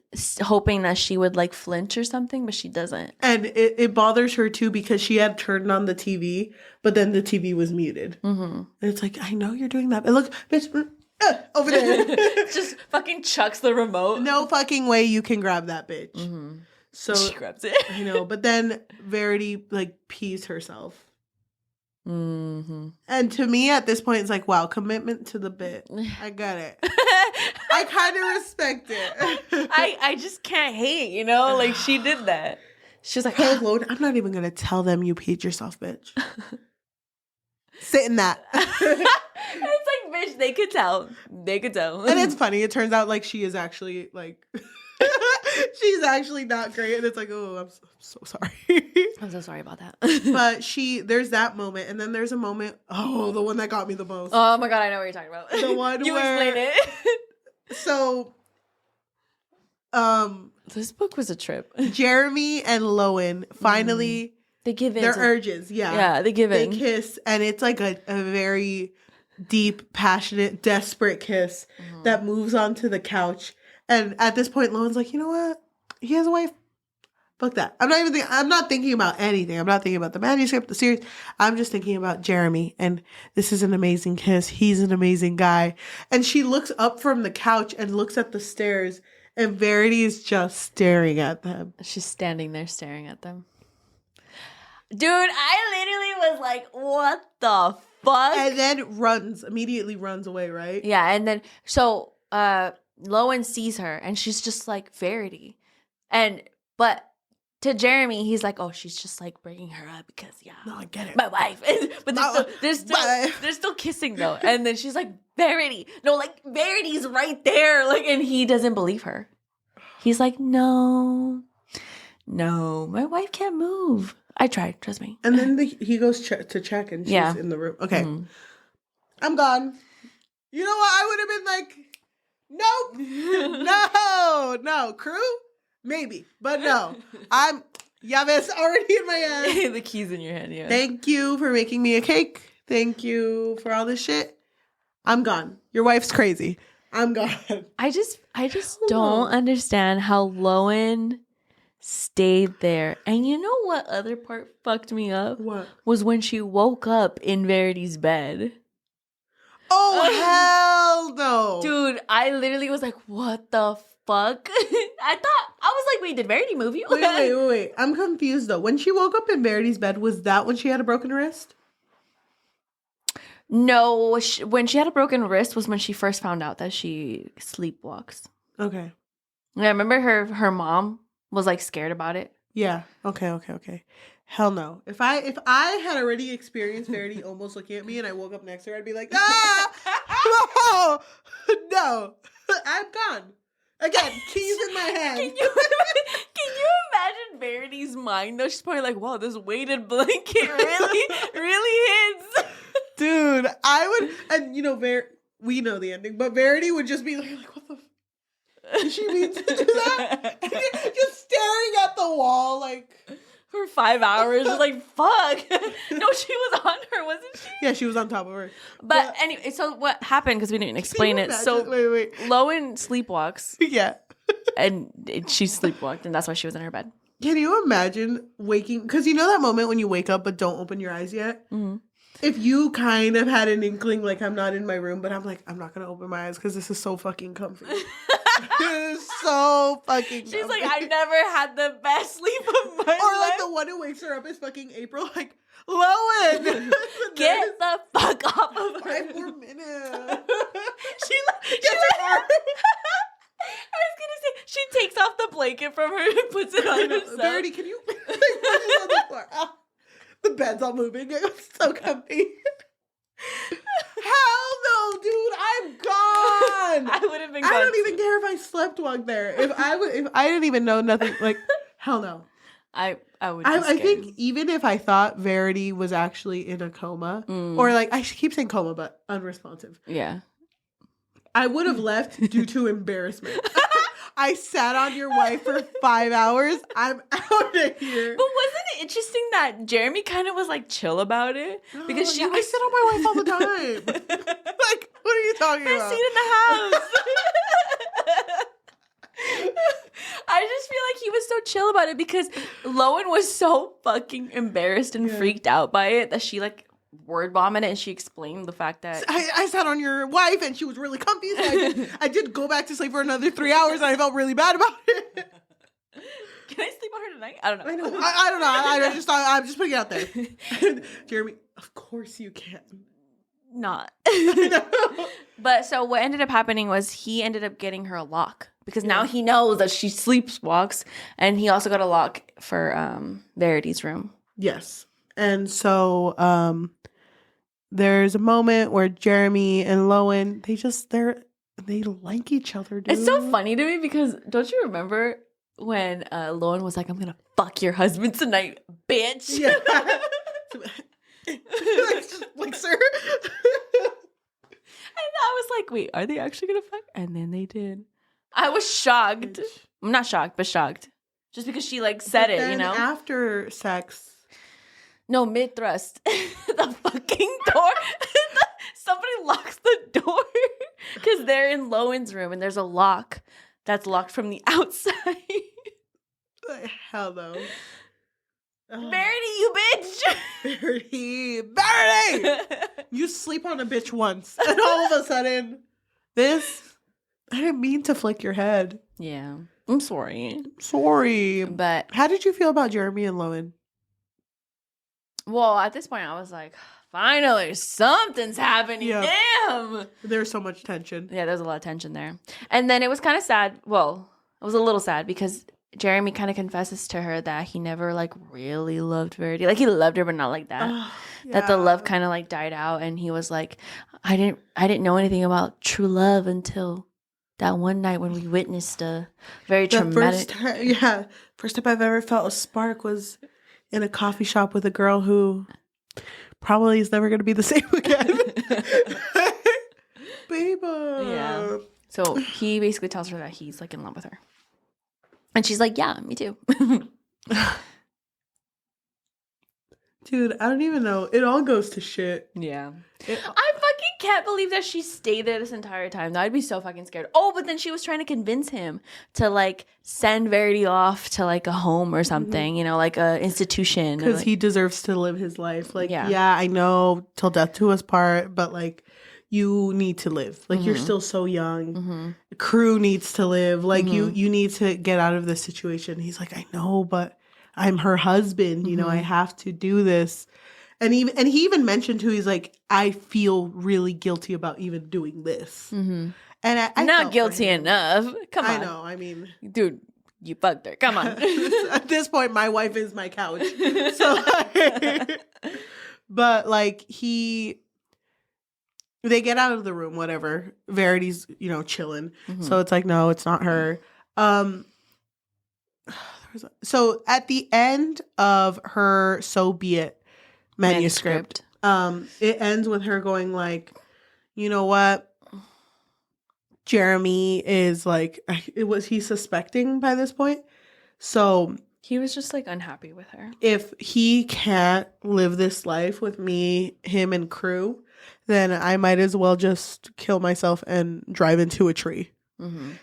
hoping that she would like flinch or something, but she doesn't. And it bothers her too because she had turned on the TV, but then the TV was muted. And it's like, I know you're doing that. But look, bitch, over there. Just fucking chucks the remote. No fucking way you can grab that bitch. So she grabs it. I know, but then Verity like pees herself. And to me at this point, it's like, wow, commitment to the bit. I got it. I kind of respect it. I just can't hate, you know? Like, she did that. She was like, Lord, I'm not even going to tell them you peed yourself, bitch. Sit in that. It's like, bitch, they could tell. They could tell. And it's funny. It turns out like she is actually like... she's actually not great, and it's like, oh, I'm so sorry. I'm so sorry about that. But there's that moment, and then there's a moment, the one that got me the most. Oh my god, I know what you're talking about. The one you where... explain it. So, this book was a trip. Jeremy and Lowen finally... They give in. Their urges, yeah. Yeah, they give in. They kiss, and it's like a very deep, passionate, desperate kiss that moves onto the couch. And at this point, Lowen's like, you know what? He has a wife. Fuck that. I'm not thinking about anything. I'm not thinking about the manuscript, the series. I'm just thinking about Jeremy. And this is an amazing kiss. He's an amazing guy. And she looks up from the couch and looks at the stairs. And Verity is just staring at them. She's standing there staring at them. Dude, I literally was like, what the fuck? And then immediately runs away, right? Yeah, and then, so, Lowen sees her, and she's just like, Verity. But to Jeremy, he's like, oh, she's just like bringing her up because, yeah. No, I get it. My wife. But they're still kissing, though. And then she's like, Verity. No, like, Verity's right there. Like, and he doesn't believe her. He's like, no, my wife can't move. I tried, trust me. And then he goes to check, and she's in the room. Okay. I'm gone. You know what? I would have been like, nope. No. Crew? Maybe. But no. Llaves already in my hand. The keys in your hand, yeah. Thank you for making me a cake. Thank you for all this shit. I'm gone. Your wife's crazy. I'm gone. I just don't understand how Lowen stayed there. And you know what other part fucked me up? What? Was when she woke up in Verity's bed. Oh, hell no. Dude, I literally was like, what the fuck? I was like, wait, did Verity move you? Wait. I'm confused though. When she woke up in Verity's bed, was that when she had a broken wrist? No, when she had a broken wrist was when she first found out that she sleepwalks. Okay. Yeah, remember her mom was like scared about it? Yeah. Okay. Hell no. If I had already experienced Verity almost looking at me and I woke up next to her, I'd be like, no, I'm gone. Again, keys in my hand. Can you imagine Verity's mind though? She's probably like, wow, this weighted blanket really hits. Dude, I would, and you know, we know the ending, but Verity would just be like what the did she mean to do that? Just staring at the wall like for 5 hours. Like, fuck. No, she was on her, wasn't she? Yeah, she was on top of her. But anyway, so what happened, because we didn't explain it. So wait. Lowen sleepwalks. Yeah. And she sleepwalked, and that's why she was in her bed. Can you imagine waking, because you know that moment when you wake up but don't open your eyes yet? Mm-hmm. If you kind of had an inkling, like, I'm not in my room, but I'm like, I'm not going to open my eyes because this is so fucking comfy. It is so fucking She's comfy. Like, I never had the best sleep of my life. Or like the one who wakes her up is fucking April, like, Lowen! Get the fuck off of her. 5 more minutes. She I was going to say, she takes off the blanket from her and puts it on herself. Verity, can you? Like, pushes on the floor. The bed's all moving. It was so comfy. Hell no, dude! I'm gone. I would have been gone. I don't even care if I slept walk there. If I didn't even know nothing, like, hell no. I would. I think even if I thought Verity was actually in a coma, or like I keep saying coma, but unresponsive. Yeah. I would have left due to embarrassment. I sat on your wife for 5 hours. I'm out of here. But wasn't it interesting that Jeremy kind of was like chill about it? Because she was... I sit on my wife all the time. Like, what are you talking about? Best seat in the house. I just feel like he was so chill about it because Lowen was so fucking embarrassed and freaked out by it that she like word vomited and she explained the fact that I sat on your wife and she was really comfy. So I did go back to sleep for another 3 hours and I felt really bad about it. Can I sleep on her tonight? I don't know. I don't know. I'm just putting it out there. Jeremy, of course you can. Not. But so what ended up happening was he ended up getting her a lock because now he knows that she sleepwalks, and he also got a lock for Verity's room. Yes. And so there's a moment where Jeremy and Lowen, they like each other, dude. It's so funny to me because don't you remember when Lowen was like, I'm gonna fuck your husband tonight, bitch. Yeah. like, sir. And I was like, wait, are they actually gonna fuck? And then they did. I was shocked. I'm not shocked, but shocked. Just because she like said it, you know? After sex. No, mid thrust. The fucking door. Somebody locks the door. Because they're in Lowen's room and there's a lock that's locked from the outside. The hell though. Verity, you bitch! Verity! You sleep on a bitch once, and all of a sudden, I didn't mean to flick your head. Yeah, I'm sorry. But how did you feel about Jeremy and Lowen? Well, at this point, I was like, finally, something's happening. Yeah. Damn! There's so much tension. Yeah, there's a lot of tension there. And then it was kind of sad. Well, it was a little sad because Jeremy kind of confesses to her that he never like really loved Verity. Like he loved her, but not like that. Yeah. That the love kind of like died out, and he was like, I didn't know anything about true love until that one night when we witnessed a very traumatic. First time I've ever felt a spark was in a coffee shop with a girl who probably is never going to be the same again. Baby. Yeah. So he basically tells her that he's like in love with her. And she's like, yeah, me too. Dude, I don't even know. It all goes to shit. Yeah. I fucking can't believe that she stayed there this entire time. I'd be so fucking scared. Oh, but then she was trying to convince him to like send Verity off to like a home or something, you know, like a institution. Because like, he deserves to live his life. Like, yeah, I know till death do us part, but like you need to live. Like you're still so young. Crew needs to live. Like you need to get out of this situation. He's like, I know, but I'm her husband. You know, I have to do this. And he even mentioned too, he's like, I feel really guilty about even doing this. And I not guilty enough. Come on. I know. I mean, dude, you fucked her. Come on. At this point, my wife is my couch. So, but like they get out of the room, whatever. Verity's, you know, chilling. So it's like, no, it's not her. So at the end of her So Be It manuscript. It ends with her going like, you know what? Jeremy is like, he's suspecting by this point. So he was just like unhappy with her. If he can't live this life with me, him and crew, then I might as well just kill myself and drive into a tree,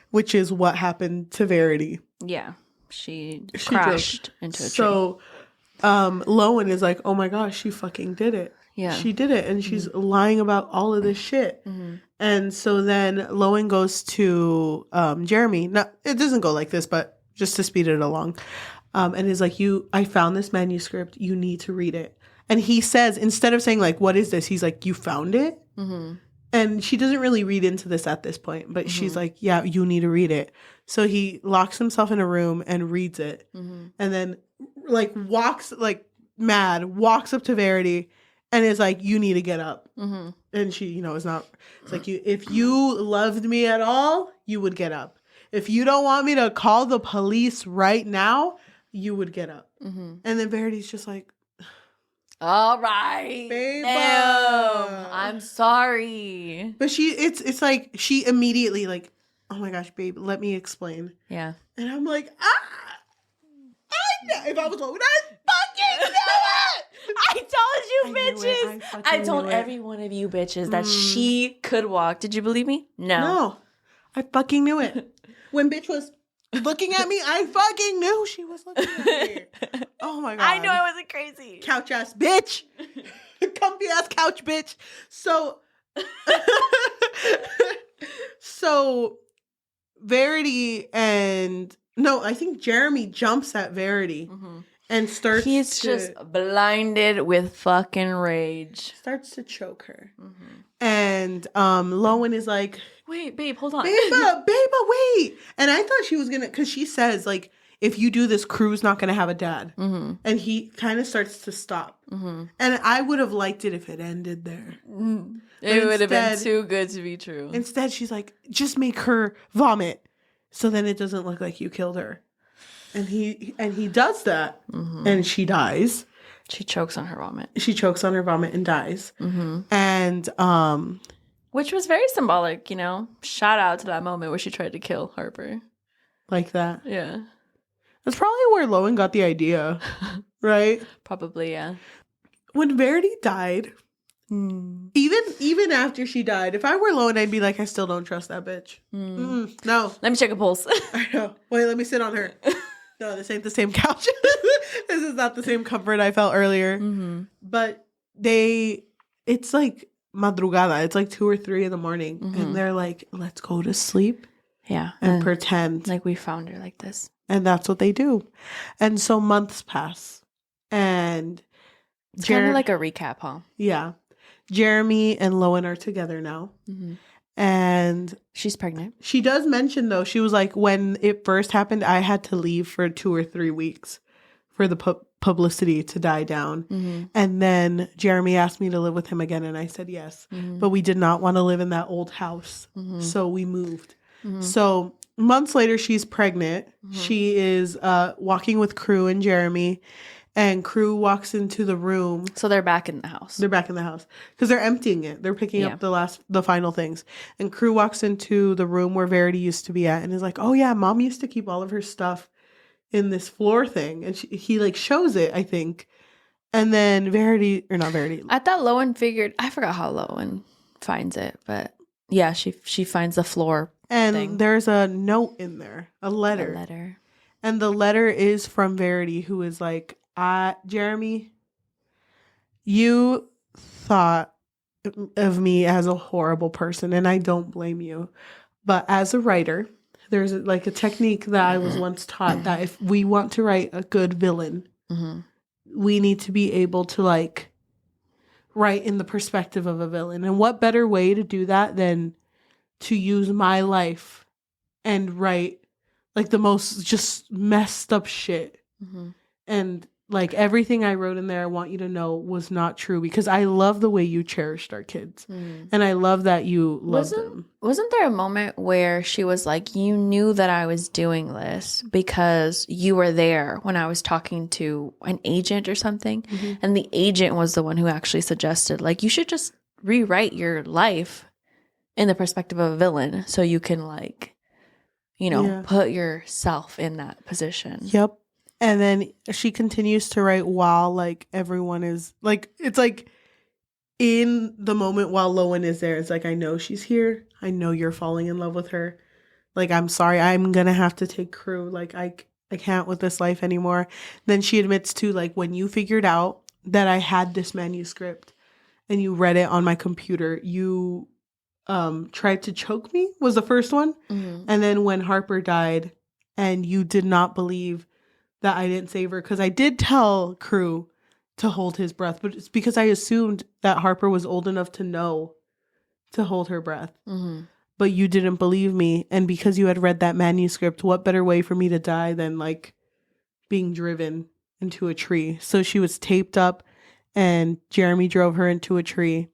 which is what happened to Verity. Yeah. She crashed into a tree. So Lowen is like, oh my gosh, she fucking did it. Yeah. She did it. And she's lying about all of this shit. And so then Lowen goes to Jeremy. Now, it doesn't go like this, but just to speed it along. And is like, I found this manuscript. You need to read it. And he says, instead of saying like, what is this? He's like, you found it? And she doesn't really read into this at this point. But she's like, yeah, you need to read it. So he locks himself in a room and reads it. And then like walks up to Verity and is like, you need to get up. And she, you know, it's like, if you loved me at all, you would get up. If you don't want me to call the police right now, you would get up. And then Verity's just like, all right. Damn. I'm sorry. But it's like she immediately like oh my gosh, babe, let me explain. Yeah. And I'm like, I know. If I was Lowen, I fucking knew it. I told you, bitches. I told every one of you bitches that she could walk. Did you believe me? No. I fucking knew it. When bitch was looking at me, I fucking knew she was looking at me. Oh my God. I knew I wasn't crazy. Couch ass bitch. Comfy ass couch bitch. So Verity I think Jeremy jumps at Verity and starts He's just blinded with fucking rage. Starts to choke her. And Lowen is like, wait, babe, hold on. Beba, wait. And I thought she was gonna, because she says, like, if you do this, Crew's not gonna have a dad. And he kind of starts to stop. And I would have liked it if it ended there. It would have been too good to be true. Instead, she's like, just make her vomit, so then it doesn't look like you killed her. And he does that, and she dies. She chokes on her vomit. And dies. And which was very symbolic, you know. Shout out to that moment where she tried to kill Harper. Like that. Yeah. That's probably where Lowen got the idea, right? Probably, yeah. When Verity died, even after she died, if I were Lowen, I'd be like, I still don't trust that bitch. No. Let me check a pulse. I know. Wait, let me sit on her. No, this ain't the same couch. This is not the same comfort I felt earlier. But it's like madrugada. It's like 2 or 3 in the morning. And they're like, let's go to sleep. Yeah. And pretend. Like we found her like this. And that's what they do. And so months pass. And it's kind of like a recap, huh? Yeah. Jeremy and Lowen are together now. And she's pregnant. She does mention, though, she was like, when it first happened, I had to leave for 2 or 3 weeks for the publicity to die down. And then Jeremy asked me to live with him again, and I said yes. But we did not want to live in that old house. So we moved. So months later, she's pregnant. She is walking with Crew and Jeremy. And Crew walks into the room. So they're back in the house. Because they're emptying it. They're picking up the final things. And Crew walks into the room where Verity used to be at and is like, oh yeah, Mom used to keep all of her stuff in this floor thing. And he like shows it, I think. And then not Verity. I thought Lowen figured, I forgot how Lowen finds it. But yeah, she finds the floor thing. There's a note in there, a letter. And the letter is from Verity, who is like, Jeremy, you thought of me as a horrible person, and I don't blame you. But as a writer, there's like a technique that I was once taught that if we want to write a good villain, we need to be able to like write in the perspective of a villain. And what better way to do that than to use my life and write like the most just messed up shit. And like everything I wrote in there, I want you to know was not true, because I love the way you cherished our kids. And I love that you loved them. Wasn't there a moment where she was like, you knew that I was doing this because you were there when I was talking to an agent or something? And the agent was the one who actually suggested, like, you should just rewrite your life in the perspective of a villain so you can, like, you know, put yourself in that position. Yep. And then she continues to write while, like, everyone is, like, it's like in the moment while Lowen is there, it's like, I know she's here. I know you're falling in love with her. Like, I'm sorry. I'm going to have to take Crew. Like, I can't with this life anymore. Then she admits to, like, when you figured out that I had this manuscript and you read it on my computer, you tried to choke me was the first one. And then when Harper died and you did not believe that I didn't save her, because I did tell Crew to hold his breath, but it's because I assumed that Harper was old enough to know to hold her breath. But you didn't believe me, and because you had read that manuscript, what better way for me to die than like being driven into a tree? So she was taped up, and Jeremy drove her into a tree,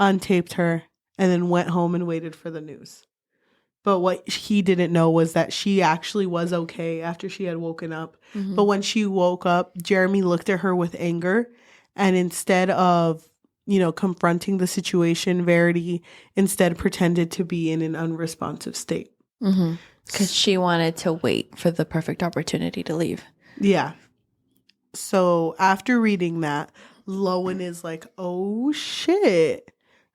untaped her, and then went home and waited for the news. But what he didn't know was that she actually was okay after she had woken up. But when she woke up, Jeremy looked at her with anger. And instead of, you know, confronting the situation, Verity instead pretended to be in an unresponsive state. Because she wanted to wait for the perfect opportunity to leave. Yeah. So after reading that, Lowen is like, oh shit.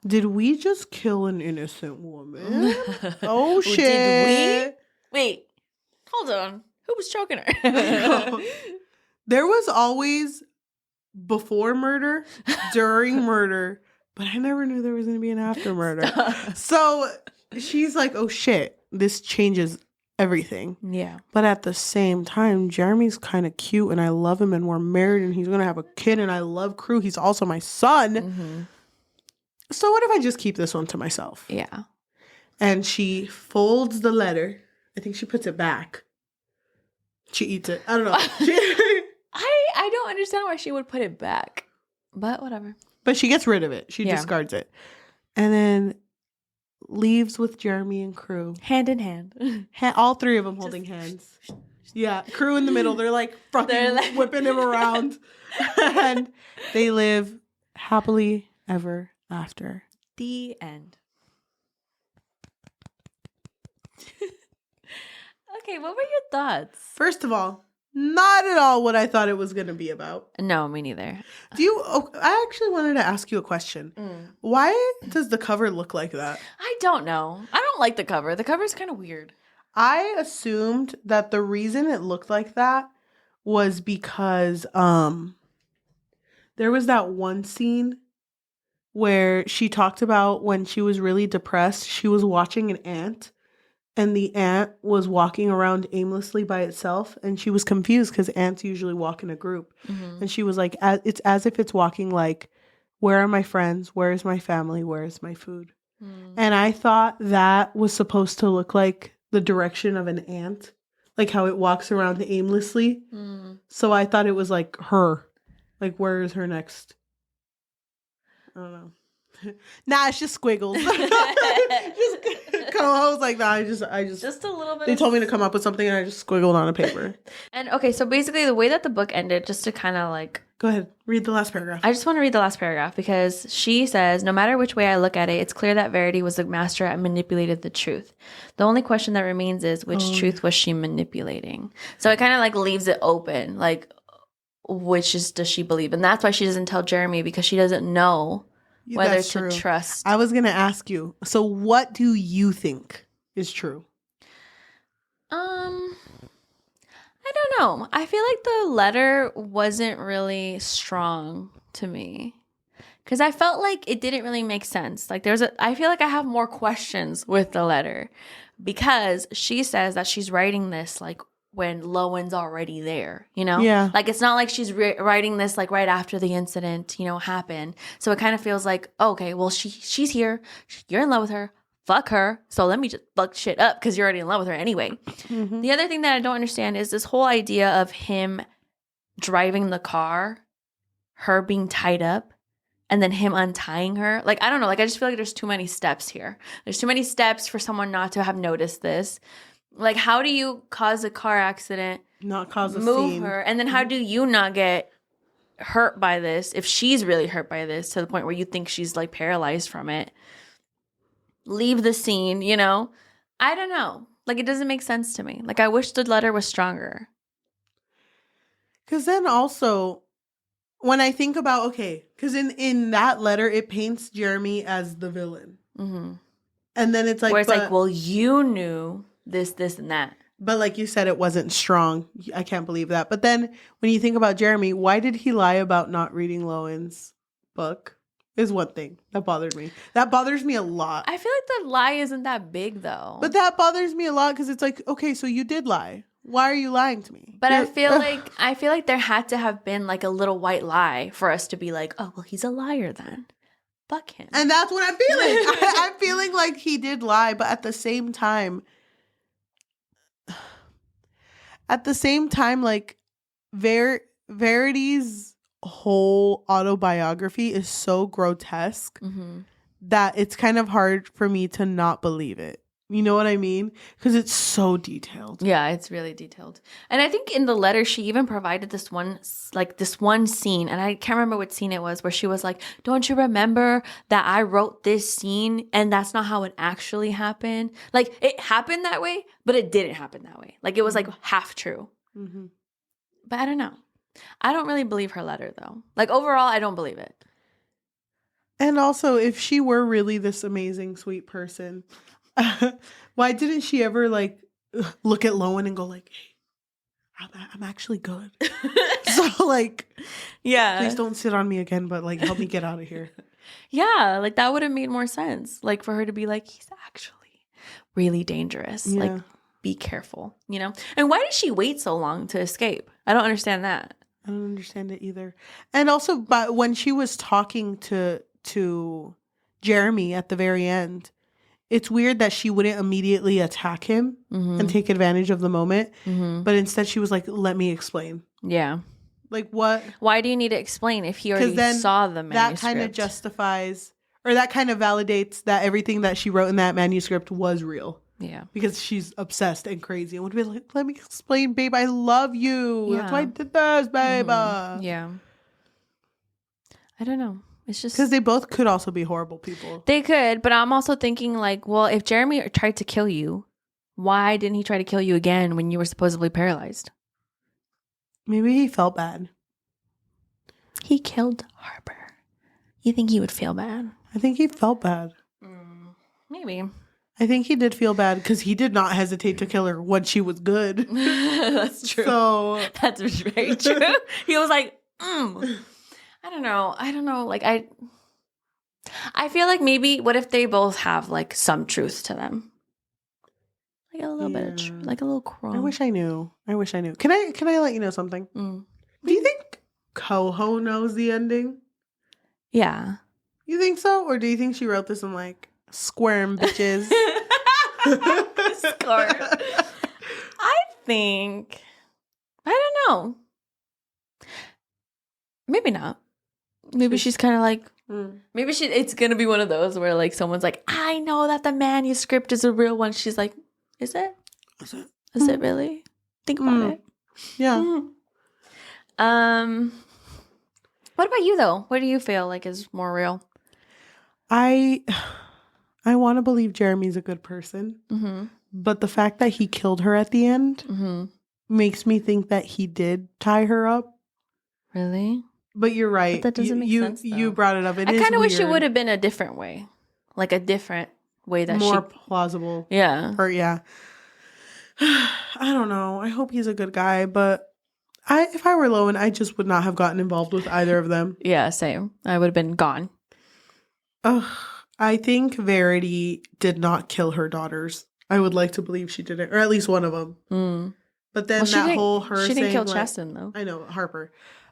Did we just kill an innocent woman? Oh shit. Did we? Wait, hold on. Who was choking her? There was always before murder, during murder, but I never knew there was going to be an after murder. So she's like, oh shit, this changes everything. Yeah. But at the same time, Jeremy's kind of cute and I love him and we're married and he's going to have a kid and I love Crew. He's also my son. So what if I just keep this one to myself? Yeah. And she folds the letter. I think she puts it back. She eats it. I don't know. I don't understand why she would put it back. But whatever. But she gets rid of it. She discards it. And then leaves with Jeremy and Crew. Hand in hand. All three of them holding hands. Yeah. Crew in the middle. They're like fucking whipping him around. And they live happily ever after. The end. Okay, what were your thoughts? First of all, not at all what I thought it was going to be about. No, me neither. I actually wanted to ask you a question. Why does the cover look like that? I don't know. I don't like the cover. The cover is kind of weird. I assumed that the reason it looked like that was because there was that one scene where she talked about when she was really depressed, she was watching an ant. And the ant was walking around aimlessly by itself. And she was confused because ants usually walk in a group. And she was like, it's as if it's walking like, where are my friends? Where is my family? Where is my food? And I thought that was supposed to look like the direction of an ant. Like how it walks around aimlessly. So I thought it was like her. Like, where is her next? I don't know. Nah, it's just squiggles. CoHo's like, nah, I just a little bit. They told me to come up with something and I just squiggled on a paper. And okay, so basically the way that the book ended, just to kind of like, go ahead, read the last paragraph. I just want to read the last paragraph because she says, no matter which way I look at it, it's clear that Verity was the master at manipulating the truth. The only question that remains is which truth was she manipulating? So it kind of like leaves it open, like does she believe? And that's why she doesn't tell Jeremy, because she doesn't know whether to trust. I was going to ask you, so what do you think is true? I don't know. I feel like the letter wasn't really strong to me because I felt like it didn't really make sense. Like I feel like I have more questions with the letter because she says that she's writing this like when Lowen's already there, you know? Yeah. Like, it's not like she's writing this, like, right after the incident, happened. So it kind of feels like, okay, well, she's here. You're in love with her. Fuck her. So let me just fuck shit up because you're already in love with her anyway. The other thing that I don't understand is this whole idea of him driving the car, her being tied up, and then him untying her. Like, I don't know. Like, I just feel like there's too many steps here. There's too many steps for someone not to have noticed this. Like, how do you cause a car accident, not cause a move scene, her, and then how do you not get hurt by this if she's really hurt by this to the point where you think she's like paralyzed from it? Leave the scene, I don't know. Like, it doesn't make sense to me. Like, I wish the letter was stronger. Because then also, when I think about, okay, because in that letter, it paints Jeremy as the villain. And then it's like, where it's like, well, you knew this, and that. But like you said, it wasn't strong. I can't believe that. But then when you think about Jeremy, why did he lie about not reading Lowen's book? Is one thing that bothered me. That bothers me a lot. I feel like the lie isn't that big, though. But that bothers me a lot because it's like, okay, so you did lie. Why are you lying to me? But I feel like there had to have been like a little white lie for us to be like, oh, well, he's a liar then. Fuck him. And that's what I'm feeling. I'm feeling like he did lie, but at the same time, like Verity's whole autobiography is so grotesque that it's kind of hard for me to not believe it You know what I mean? Because it's so detailed. Yeah, it's really detailed. And I think in the letter, she even provided this one scene, and I can't remember what scene it was, where she was like, don't you remember that I wrote this scene and that's not how it actually happened? Like, it happened that way, but it didn't happen that way. Like, it was like half true. Mm-hmm. But I don't know. I don't really believe her letter, though. Like, overall, I don't believe it. And also, if she were really this amazing, sweet person, why didn't she ever like look at Lowen and go like, "Hey, I'm actually good." So like, yeah, please don't sit on me again, but like, help me get out of here. Yeah, like that would have made more sense. Like for her to be like, he's actually really dangerous. Yeah. Like, be careful, you know? And why did she wait so long to escape? I don't understand that. I don't understand it either. And also, but when she was talking to Jeremy at the very end, it's weird that she wouldn't immediately attack him and take advantage of the moment. But instead she was like, let me explain. Yeah. Like what? Why do you need to explain if he already saw the manuscript? That kind of justifies, or that kind of validates that everything that she wrote in that manuscript was real. Yeah. Because she's obsessed and crazy and would be like, let me explain, babe, I love you. Yeah. That's why I did this, babe. Yeah. I don't know. It's just because they both could also be horrible people. They could, but I'm also thinking like, well, if Jeremy tried to kill you, why didn't he try to kill you again when you were supposedly paralyzed? Maybe he felt bad. He killed Harper. You think he would feel bad? I think he felt bad. Maybe. I think he did feel bad because he did not hesitate to kill her when she was good. That's true. So that's very true. He was like, I don't know. Like I feel like maybe what if they both have like some truth to them? Like a little bit of truth, like a little crumb. I wish I knew. Can I let you know something? Do you think CoHo knows the ending? Yeah. You think so? Or do you think she wrote this in like squirm bitches? Squirm. I don't know. Maybe not. Maybe she's kind of like, maybe it's going to be one of those where like someone's like, I know that the manuscript is a real one. She's like, is it? Is it really? Think about it. Yeah. What about you though? What do you feel like is more real? I want to believe Jeremy's a good person. But the fact that he killed her at the end makes me think that he did tie her up. Really? But you're right. But that doesn't make sense, though. You brought it up. I kind of wish it would have been a different way. Like a different way that more plausible. Yeah. Or yeah. I don't know. I hope he's a good guy, but if I were Lowen, I just would not have gotten involved with either of them. Yeah, same. I would have been gone. I think Verity did not kill her daughters. I would like to believe she didn't, or at least one of them. But then she didn't kill like, Cheston though. I know, Harper.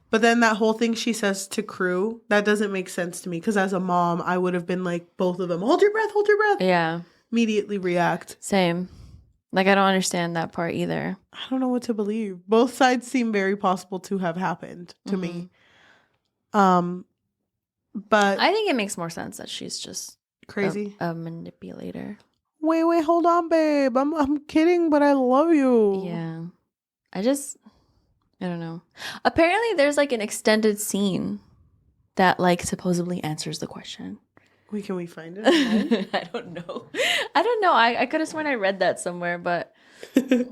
But then that whole thing she says to Crew, that doesn't make sense to me. Because as a mom, I would have been like, both of them, hold your breath, hold your breath. Yeah. Immediately react. Same. Like, I don't understand that part either. I don't know what to believe. Both sides seem very possible to have happened to me. But I think it makes more sense that she's just crazy. A manipulator. Wait, hold on, babe. I'm kidding, but I love you. Yeah. I don't know. Apparently there's like an extended scene that like supposedly answers the question. Can we find it? I don't know. I could have sworn I read that somewhere, but let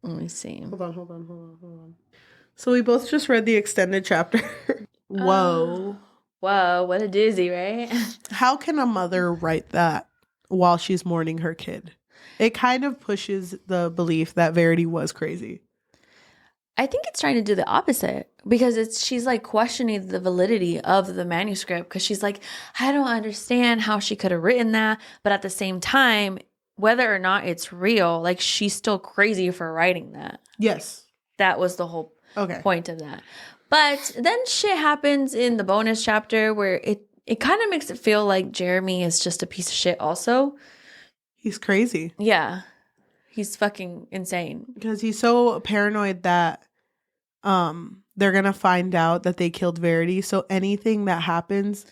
me see. Hold on. So we both just read the extended chapter. Whoa, what a doozy, right? How can a mother write that while she's mourning her kid? It kind of pushes the belief that Verity was crazy. I think it's trying to do the opposite because she's like questioning the validity of the manuscript because she's like, I don't understand how she could have written that. But at the same time, whether or not it's real, like she's still crazy for writing that. Yes. That was the whole point of that. But then shit happens in the bonus chapter where it kind of makes it feel like Jeremy is just a piece of shit also. He's crazy. Yeah. He's fucking insane. Because he's so paranoid that they're going to find out that they killed Verity. So anything that happens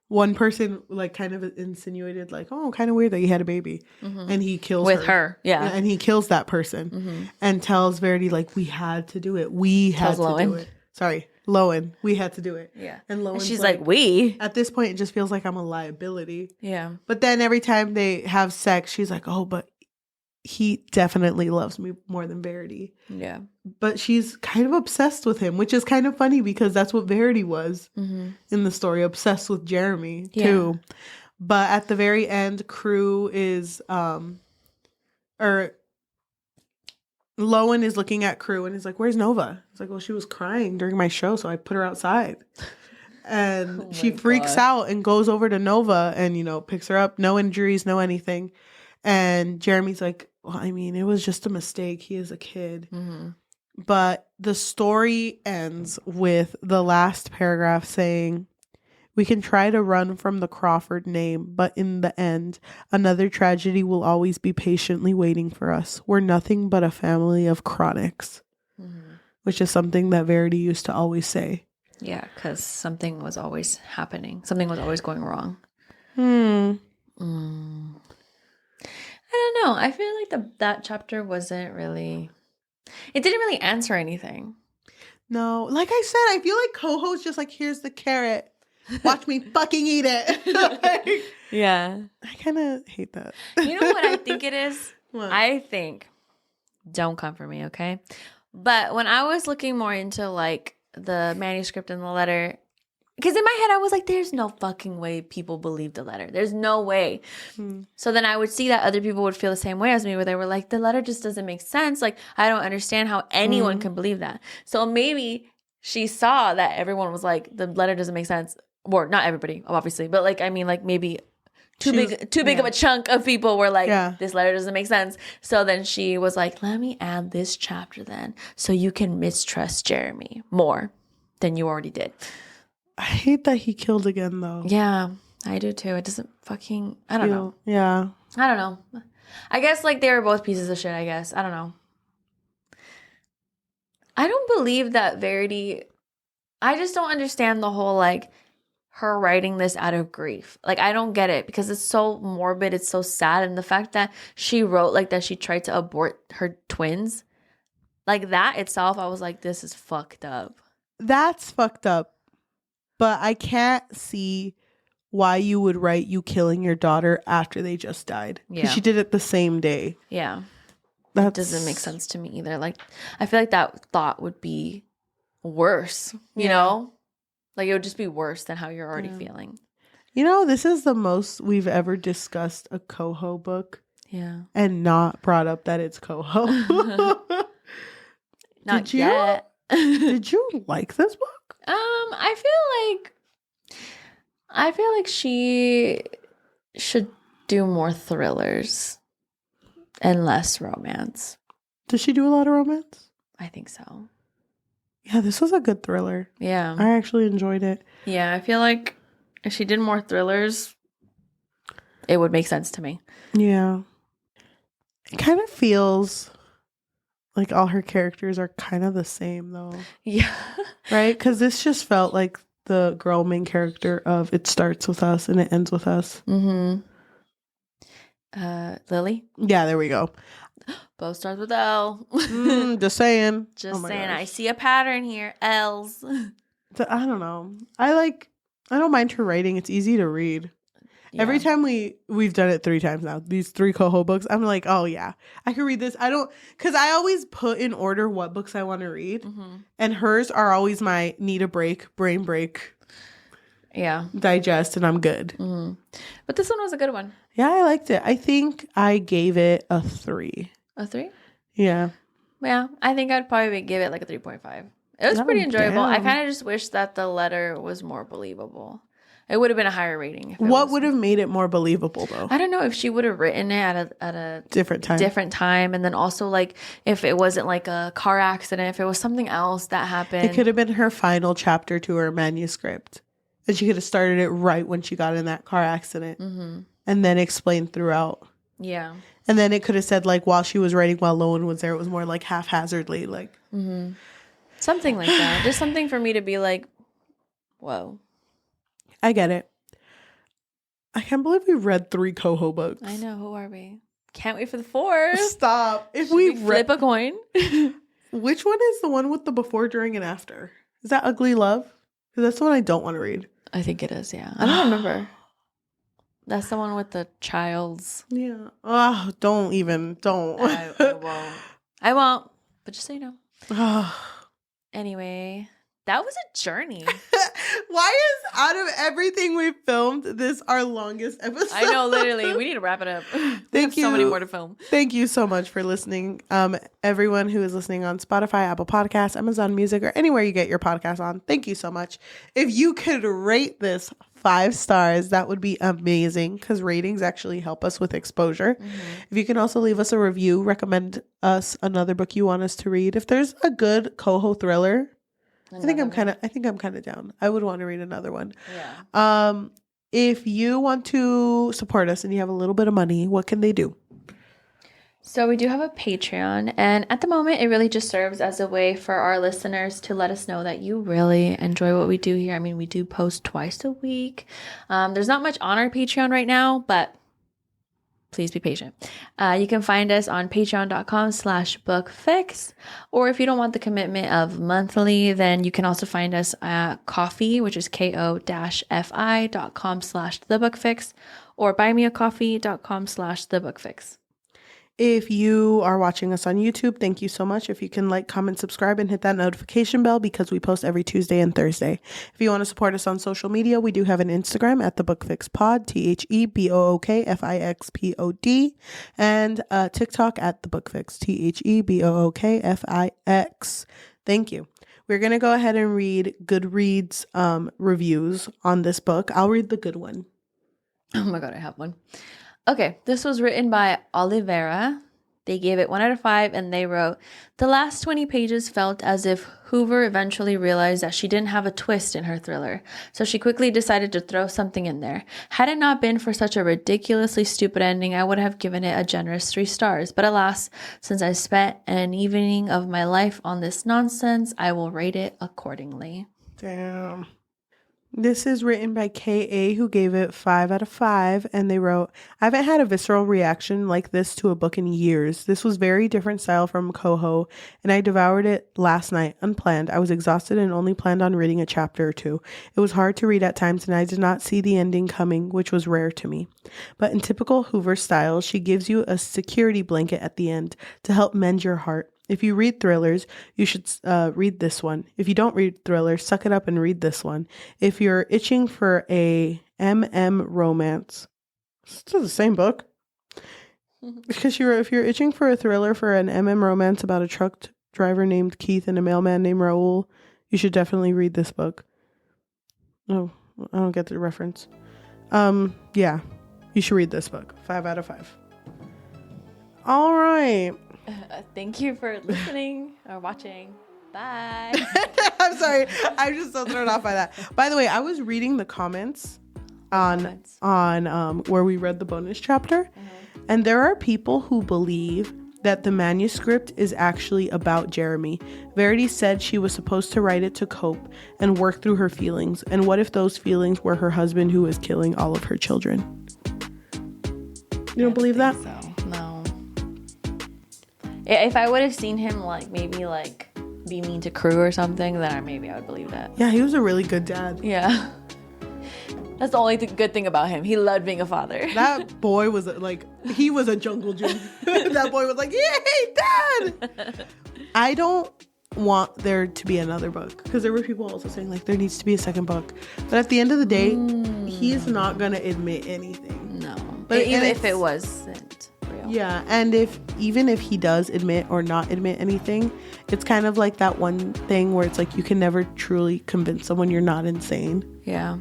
one person like kind of insinuated like, oh, kind of weird that you had a baby. And he kills with her. Yeah. And he kills that person and tells Verity like, we had to do it. We had to do it. Sorry, Lowen. We had to do it. Yeah. And Lowen's she's like, we? At this point, it just feels like I'm a liability. Yeah. But then every time they have sex, she's like, oh, but he definitely loves me more than Verity. Yeah. But she's kind of obsessed with him, which is kind of funny because that's what Verity was in the story, obsessed with Jeremy too. But at the very end, Crew is, or Lowen is looking at Crew and he's like, where's Nova? It's like, well, she was crying during my show, so I put her outside. And she freaks out and goes over to Nova and, you know, picks her up. No injuries, no anything. And Jeremy's like, well, I mean, it was just a mistake. He is a kid. But the story ends with the last paragraph saying, we can try to run from the Crawford name, but in the end, another tragedy will always be patiently waiting for us. We're nothing but a family of chronics, which is something that Verity used to always say. Yeah, because something was always happening. Something was always going wrong. I don't know. I feel like that chapter wasn't really... It didn't really answer anything. No. Like I said, I feel like CoHo's just like, here's the carrot. Watch me fucking eat it. Like, yeah. I kind of hate that. You know what I think it is? What? I think... Don't come for me, okay? But when I was looking more into like the manuscript and the letter... Because in my head, I was like, there's no fucking way people believe the letter. There's no way. So then I would see that other people would feel the same way as me, where they were like, the letter just doesn't make sense. Like, I don't understand how anyone can believe that. So maybe she saw that everyone was like, the letter doesn't make sense. Or not everybody, obviously. But like, I mean, like maybe too big of a chunk of people were like, this letter doesn't make sense. So then she was like, let me add this chapter then, so you can mistrust Jeremy more than you already did. I hate that he killed again, though. Yeah, I do too. It doesn't fucking... I don't know. Yeah. I don't know. I guess like they were both pieces of shit, I guess. I don't know. I don't believe that Verity... I just don't understand the whole like her writing this out of grief. Like I don't get it because it's so morbid. It's so sad. And the fact that she wrote like that she tried to abort her twins. Like that itself, I was like, this is fucked up. That's fucked up. But I can't see why you would write you killing your daughter after they just died. Yeah. She did it the same day. Yeah. That doesn't make sense to me either. Like, I feel like that thought would be worse, you know? Like, it would just be worse than how you're already feeling. You know, this is the most we've ever discussed a CoHo book. Yeah. And not brought up that it's CoHo. Not yet. Did you like this book? I feel like she should do more thrillers and less romance. Does she do a lot of romance? I think so. Yeah, this was a good thriller. Yeah. I actually enjoyed it. Yeah, I feel like if she did more thrillers, it would make sense to me. Yeah. It kind of feels like all her characters are kind of the same, though. Yeah. Right? Because this just felt like the girl main character of It Starts With Us and It Ends With Us. Mm-hmm. Lily? Yeah, there we go. Both starts with L. Just saying. Just saying. Gosh. I see a pattern here. L's. I don't know. I don't mind her writing. It's easy to read. Yeah. Every time we've done it 3 times now, these 3 CoHo books, I'm like, oh yeah, I can read this. Because I always put in order what books I want to read. Mm-hmm. And hers are always my need a break, brain break. Yeah. Digest, and I'm good. Mm-hmm. But this one was a good one. Yeah, I liked it. I think I gave it a 3. A 3? Yeah. Yeah, I think I'd probably give it like a 3.5. It was pretty enjoyable. Damn. I kind of just wish that the letter was more believable. It would have been a higher rating. What would have made it more believable, though? I don't know if she would have written it at a different time. And then also, like, if it wasn't like a car accident, if it was something else that happened. It could have been her final chapter to her manuscript. And she could have started it right when she got in that car accident. Mm-hmm. And then explained throughout. Yeah. And then it could have said, like, while she was writing, while Lowen was there, it was more like haphazardly, like. Mm-hmm. Something like that. Just something for me to be like, whoa. I get it. I can't believe we read 3 CoHo books. I know. Who are we? Can't wait for the 4th. Stop. If Should we flip a coin. Which one is the one with the before, during, and after? Is that Ugly Love? Because that's the one I don't want to read. I think it is, yeah. I don't remember. That's the one with the child's. Yeah. Oh, don't. I won't. But just so you know. Anyway, that was a journey. Why is out of everything we've filmed this our longest episode? I know, literally. We need to wrap it up. Thank you. So many more to film. Thank you so much for listening. Everyone who is listening on Spotify, Apple Podcasts, Amazon Music, or anywhere you get your podcast on, thank you so much. If you could rate this 5 stars, that would be amazing because ratings actually help us with exposure. If you can also leave us a review, recommend us another book you want us to read. If there's a good CoHo thriller, I think I'm kind of down. I would want to read another one. Yeah. If you want to support us and you have a little bit of money, what can they do? So we do have a Patreon, and at the moment, it really just serves as a way for our listeners to let us know that you really enjoy what we do here. I mean, we do post twice a week. There's not much on our Patreon right now, but please be patient. You can find us on patreon.com/bookfix, or if you don't want the commitment of monthly, then you can also find us at Ko-fi, which is ko-fi.com/thebookfix, or buymeacoffee.com/thebookfix. If you are watching us on YouTube, thank you so much. If you can like, comment, subscribe, and hit that notification bell because we post every Tuesday and Thursday. If you want to support us on social media, we do have an Instagram at the Bookfix Pod, THEBOOKFIXPOD, and TikTok at the Bookfix, THEBOOKFIX. Thank you. We're going to go ahead and read Goodreads reviews on this book. I'll read the good one. Oh my God, I have one. Okay, this was written by Olivera. They gave it 1 out of 5, and they wrote, "The last 20 pages felt as if Hoover eventually realized that she didn't have a twist in her thriller, so she quickly decided to throw something in there. Had it not been for such a ridiculously stupid ending, I would have given it a generous 3 stars. But alas, since I spent an evening of my life on this nonsense, I will rate it accordingly." Damn. This is written by K.A., who gave it 5 out of 5, and they wrote, "I haven't had a visceral reaction like this to a book in years. This was very different style from CoHo, and I devoured it last night, unplanned. I was exhausted and only planned on reading a chapter or 2. It was hard to read at times, and I did not see the ending coming, which was rare to me. But in typical Hoover style, she gives you a security blanket at the end to help mend your heart. If you read thrillers, you should read this one. If you don't read thrillers, suck it up and read this one. If you're itching for a MM romance," it's still the same book. Because if you're itching for a thriller for an MM romance about a truck driver named Keith and a mailman named Raoul, you should definitely read this book. Oh, I don't get the reference. Yeah, you should read this book. 5 out of 5. All right. Thank you for listening or watching. Bye. I'm sorry. I'm just so thrown off by that. By the way, I was reading the comments on where we read the bonus chapter, and there are people who believe that the manuscript is actually about Jeremy. Verity said she was supposed to write it to cope and work through her feelings. And what if those feelings were her husband who was killing all of her children? You don't believe that? So. No. If I would have seen him maybe be mean to Crew or something, then I would believe that. Yeah, he was a really good dad. Yeah. That's the only good thing about him. He loved being a father. That boy was he was a jungle gym. That boy was like, "Yay, dad!" I don't want there to be another book because there were people also saying there needs to be a second book. But at the end of the day, he's not going to admit anything. No. But even if it wasn't real. Yeah, and even if he does admit or not admit anything, it's kind of like that one thing where it's you can never truly convince someone you're not insane. Yeah.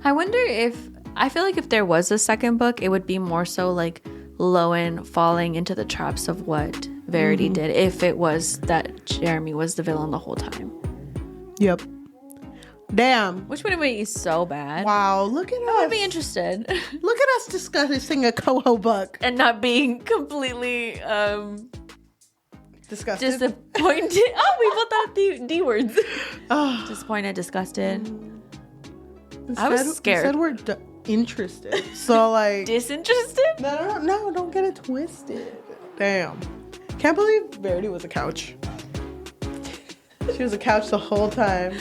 I wonder I feel like if there was a second book, it would be more so Lowen falling into the traps of what Verity did, if it was that Jeremy was the villain the whole time. Yep. Damn. Which would be so bad. Wow, look at us. I would be interested. Look at us discussing a CoHo book. And not being completely disgusted. Disappointed. Oh, we both thought the D words. Disappointed, disgusted. I was scared. interested. So like Disinterested? No, don't get it twisted. Damn. Can't believe Verity was a couch. She was a couch the whole time.